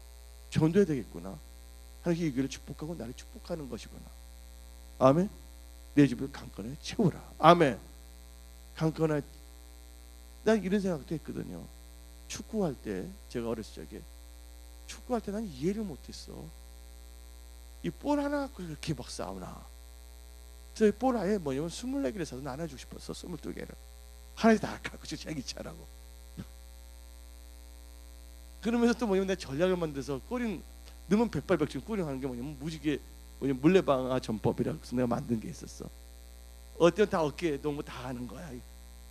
전도해야 되겠구나, 하나님이 이 교회를 축복하고 나를 축복하는 것이구나. 아멘. 내 집을 강건하게 채우라. 아멘. 강건하게. 난 이런 생각도 했거든요. 축구할 때 제가 어렸을 적에 축구할 때 난 이해를 못했어. 이 볼 하나 갖고 그렇게 막 싸우나. 그래서 볼 아예 뭐냐면 24개를 사서 나눠주고 싶었어. 22개를 하나씩 다 갖고 자기 차라고. 그러면서 또 뭐냐면 내 전략을 만들어서 꼬린 넣으면 백발백중 꼬링하는 게 뭐냐면 무지개 물레방아 전법이라고 해서 내가 만든 게 있었어. 어때요? 다 어깨에 놓고 다 하는 거야.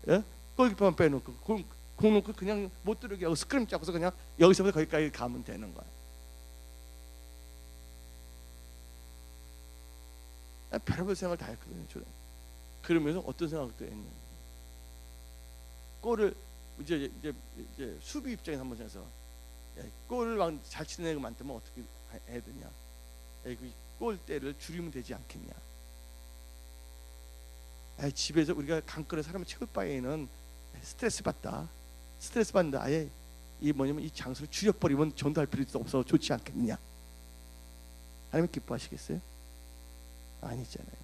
예? 골키퍼만 빼놓고 공 놓고 그냥 못 들어오게 하고 스크림 잡고서 그냥 여기서부터 거기까지 가면 되는 거야. 별의별 생각을 다 했거든요. 저는. 그러면서 어떤 생각도 했냐. 골을 이제 수비 입장에서 한번 해서 골을 잘 치는 애가 많다면 어떻게 해야 되냐. 그 골대를 줄이면 되지 않겠냐. 집에서 우리가 강건한 사람을 채울 바에는 스트레스 받는다. 아예 이 뭐냐면 이 장소를 줄여버리면 전도할 필요도 없어서 좋지 않겠느냐. 하나님 기뻐하시겠어요? 아니잖아요.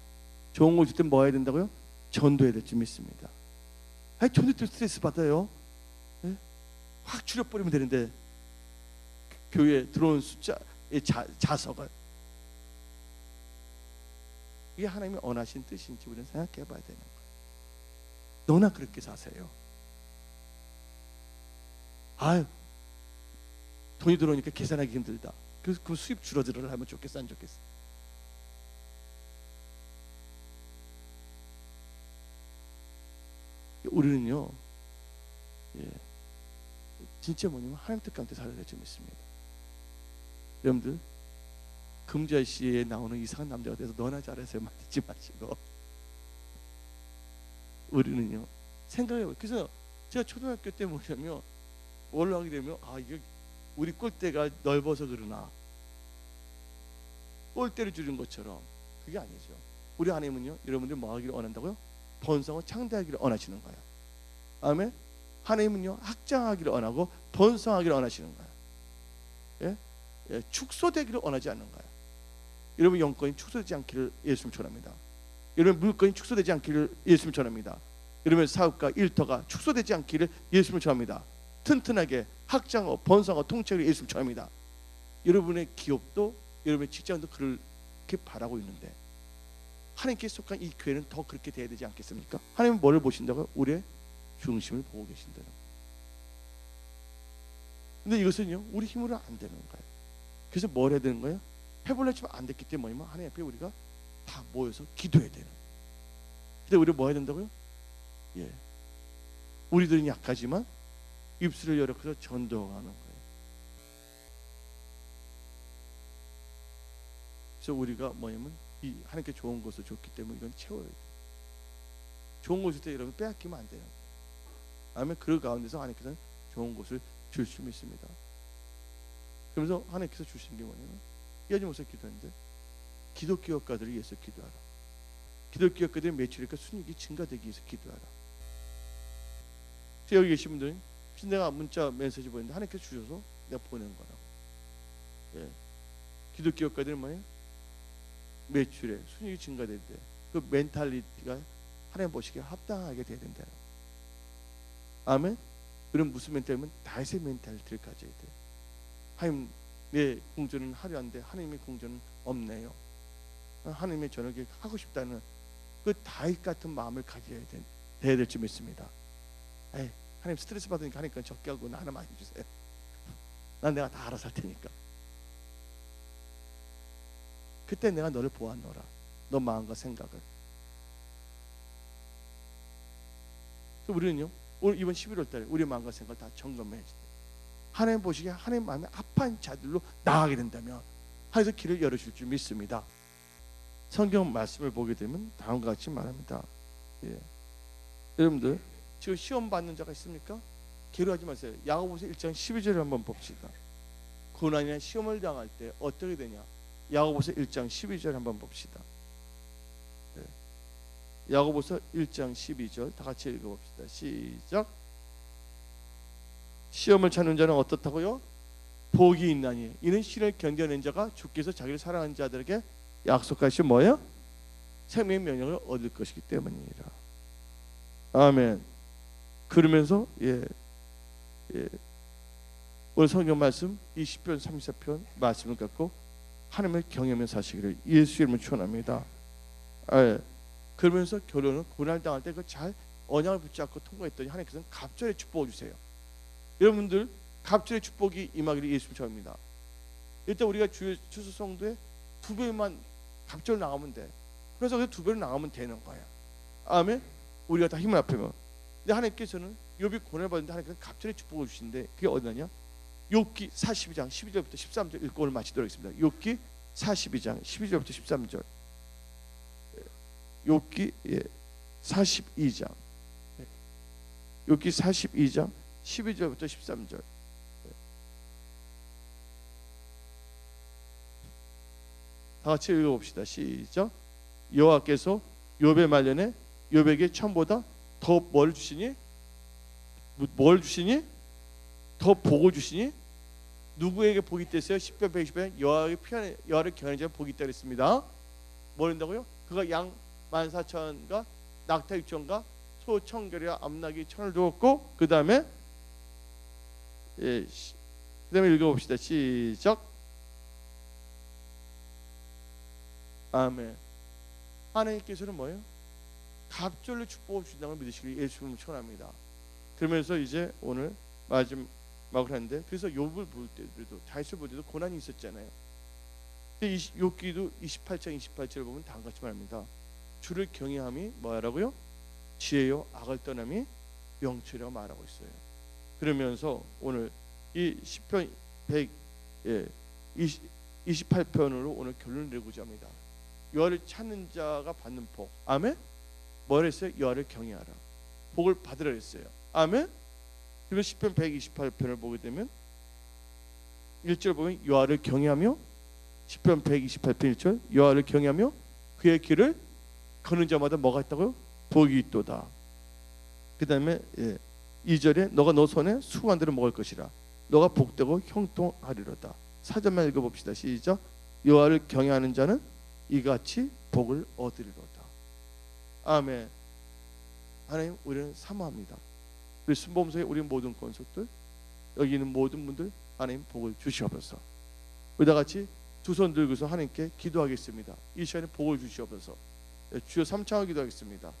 좋은 걸 줄 때 뭐 해야 된다고요? 전도해야 될 줄 믿습니다. 전도 때 스트레스 받아요. 네? 확 줄여버리면 되는데 교회에 들어온 숫자의 자석을. 이게 하나님이 원하신 뜻인지 우리는 생각해 봐야 되는 거예요. 너나 그렇게 사세요. 돈이 들어오니까 계산하기 힘들다. 그래서 그 수입 줄어들어라 하면 좋겠어, 안 좋겠어? 우리는요 진짜 뭐냐면 하나님 뜻 가운데 살아야 될 줄 믿습니다. 여러분들 금자씨에 나오는 이상한 남자가 돼서 너나 잘해서 만들지 마시고 우리는요 생각해요. 그래서 제가 초등학교 때 뭐냐면 올라가게 되면 이게 우리 꼴대가 넓어서 그러나 꼴대를 줄인 것처럼 그게 아니죠. 우리 하나님은요 여러분들 뭐 하기를 원한다고요? 번성을 창대하기를 원하시는 거예요. 아멘. 하나님은요 확장하기를 원하고 번성하기를 원하시는 거예요. 예? 예, 축소되기를 원하지 않는 거예요. 여러분 영권이 축소되지 않기를 예수님 축원합니다. 여러분 물건이 축소되지 않기를 예수님 축원합니다. 여러분 사업과 일터가 축소되지 않기를 예수님 축원합니다. 튼튼하게 확장하고 번성하고 통치하기를 예수님 축원합니다. 여러분의 기업도 여러분의 직장도 그렇게 바라고 있는데 하나님께 속한 이 교회는 더 그렇게 돼야 되지 않겠습니까? 하나님은 뭐를 보신다고요? 우리의 중심을 보고 계신다는 거예요. 근데 이것은요 우리 힘으로 안 되는 거예요. 그래서 뭘 해야 되는 거예요? 해보려 치면 안 됐기 때문에 하나님 앞에 우리가 다 모여서 기도해야 되는 거예요. 근데 우리 뭐 해야 된다고요? 예, 우리들은 약하지만 입술을 열어서 전도하는 거예요. 그래서 우리가 뭐냐면 이 하나님께 좋은 것을 줬기 때문에 이건 채워야 돼요. 좋은 것일 때 여러분 빼앗기면 안 돼요. 아멘. 그 가운데서 하나님께서는 좋은 것을 줄 수 있습니다. 그러면서 하나님께서 주신 게 뭐냐면 이하지 못해 기도했는데 기독교업가들을 위해서 기도하라. 기독교업가들의 매출과 순이익이 증가되기 위해서 기도하라. 여기 계신 분들은 내가 문자 메시지 보냈는데 하나님께서 주셔서 내가 보낸 거라고. 예. 기독교업가들은 뭐예요? 매출에 순이익이 증가될 때 그 멘탈리티가 하나님 보시기에 합당하게 돼야 된다. 아멘. 그럼 무슨 멘탈이면 다윗의 멘탈리티를 가져야 돼. 하나님 내 궁전은 화려한데 하나님의 궁전은 없네요. 하나님의 저녁에 하고 싶다는 그 다윗 같은 마음을 가져야 돼야 될 줄 믿습니다. 에이, 하나님 스트레스 받으니까 하니까 적게 하고 나 하나 많이 주세요. 난 내가 다 알아서 할 테니까. 그때 내가 너를 보았노라. 너 마음과 생각을. 그래서 우리는요 오늘 이번 11월 달에 우리 마음과 생각을 다 점검해야지. 하나님 보시기에 하나님 마음에 합한 자들로 나아가게 된다면 하나님께서 길을 열어줄 줄 믿습니다. 성경 말씀을 보게 되면 다음과 같이 말합니다. 예. 여러분들 지금 시험 받는 자가 있습니까? 괴로워하지 마세요. 야고보서 1장 12절을 한번 봅시다. 고난이나 시험을 당할 때 어떻게 되냐? 야고보서 1장 12절 한번 봅시다. 예. 야고보서 1장 12절 다 같이 읽어봅시다. 시작. 시험을 찾는 자는 어떻다고요? 복이 있나니 이는 시를 견뎌낸 자가 주께서 자기를 사랑하는 자들에게 약속하신 뭐예요? 생명의 면역을 얻을 것이기 때문이라. 아멘. 그러면서 오늘 성경 말씀 20편 34편 말씀을 갖고 하나님을 경외하며 사시기를 예수 이름으로 축원합니다. 그러면서 결론은 고난을 당할 때 그 잘 언약을 붙잡고 통과했더니 하나님께서는 갑절의 축복을 주세요. 여러분들 갑절의 축복이 임하기를 예수님 축원합니다. 일단 우리가 주수성도에 2배만 갑절 나가면 돼. 그래서 2배로 나가면 되는 거야. 아멘. 우리가 다 힘을 합하면. 근데 하나님께서는 욥이 고난을 받는데 하나님께서는 갑절의 축복을 주시는데 그게 어디냐냐? 욥기 42장 12절부터 13절 읽고 오늘 마치도록 하겠습니다. 욥기 42장 12절부터 13절. 욥기 42장 욥기 42장 12절부터 13절. 다 같이 읽어봅시다. 시작. 여호와께서 욥의 말년에 욥에게 처음보다 더 뭘 주시니? 뭘 주시니? 더 복을 주시니? 누구에게 복이 있댔어요? 10편 120편 여호와를 경외하는 자는 복이 있다 그랬습니다. 뭘 한다고요? 그가 양 14,000과 낙타 6,000과 소 1,000결이와 암나귀 1,000을 두었고 그 다음에 읽어봅시다. 시작. 아멘. 하나님께서는 뭐예요? 갑절로 축복을 주신다고 믿으시길 예수님을 축원합니다. 그러면서 이제 오늘 마지막을 하는데 그래서 욥을 볼 때도 다윗을 볼 때도 고난이 있었잖아요. 욥기도 28장 28절을 보면 다음과 같이 말합니다. 주를 경외함이 뭐라고요? 지혜요 악을 떠남이 명철이라고 말하고 있어요. 그러면서 오늘 이 시편 128편으로 오늘 결론을 내고자 합니다. 여호와를 찾는 자가 받는 복. 아멘. 뭘 했어요? 여호와를 경외하라. 복을 받으라 했어요. 아멘. 그리고 시편 128편을 보게 되면 1절 보면 여호와를 경외하며, 시편 128편 1절 여호와를 경외하며 그의 길을 걷는 자마다 뭐가 있다고요? 복이 있도다. 그 다음에 2절에 너가 너 손에 수고한 대로 먹을 것이라. 너가 복되고 형통하리로다. 4절만 읽어봅시다. 시작. 여호와를 경외하는 자는 이같이 복을 얻으리로다. 아멘. 하나님, 우리는 사모합니다. 우리 순범소에 우리 모든 권속들, 여기 있는 모든 분들 하나님 복을 주시옵소서. 우리 다 같이 두 손 들고서 하나님께 기도하겠습니다. 이 시간에 복을 주시옵소서. 주여 삼창을 기도하겠습니다.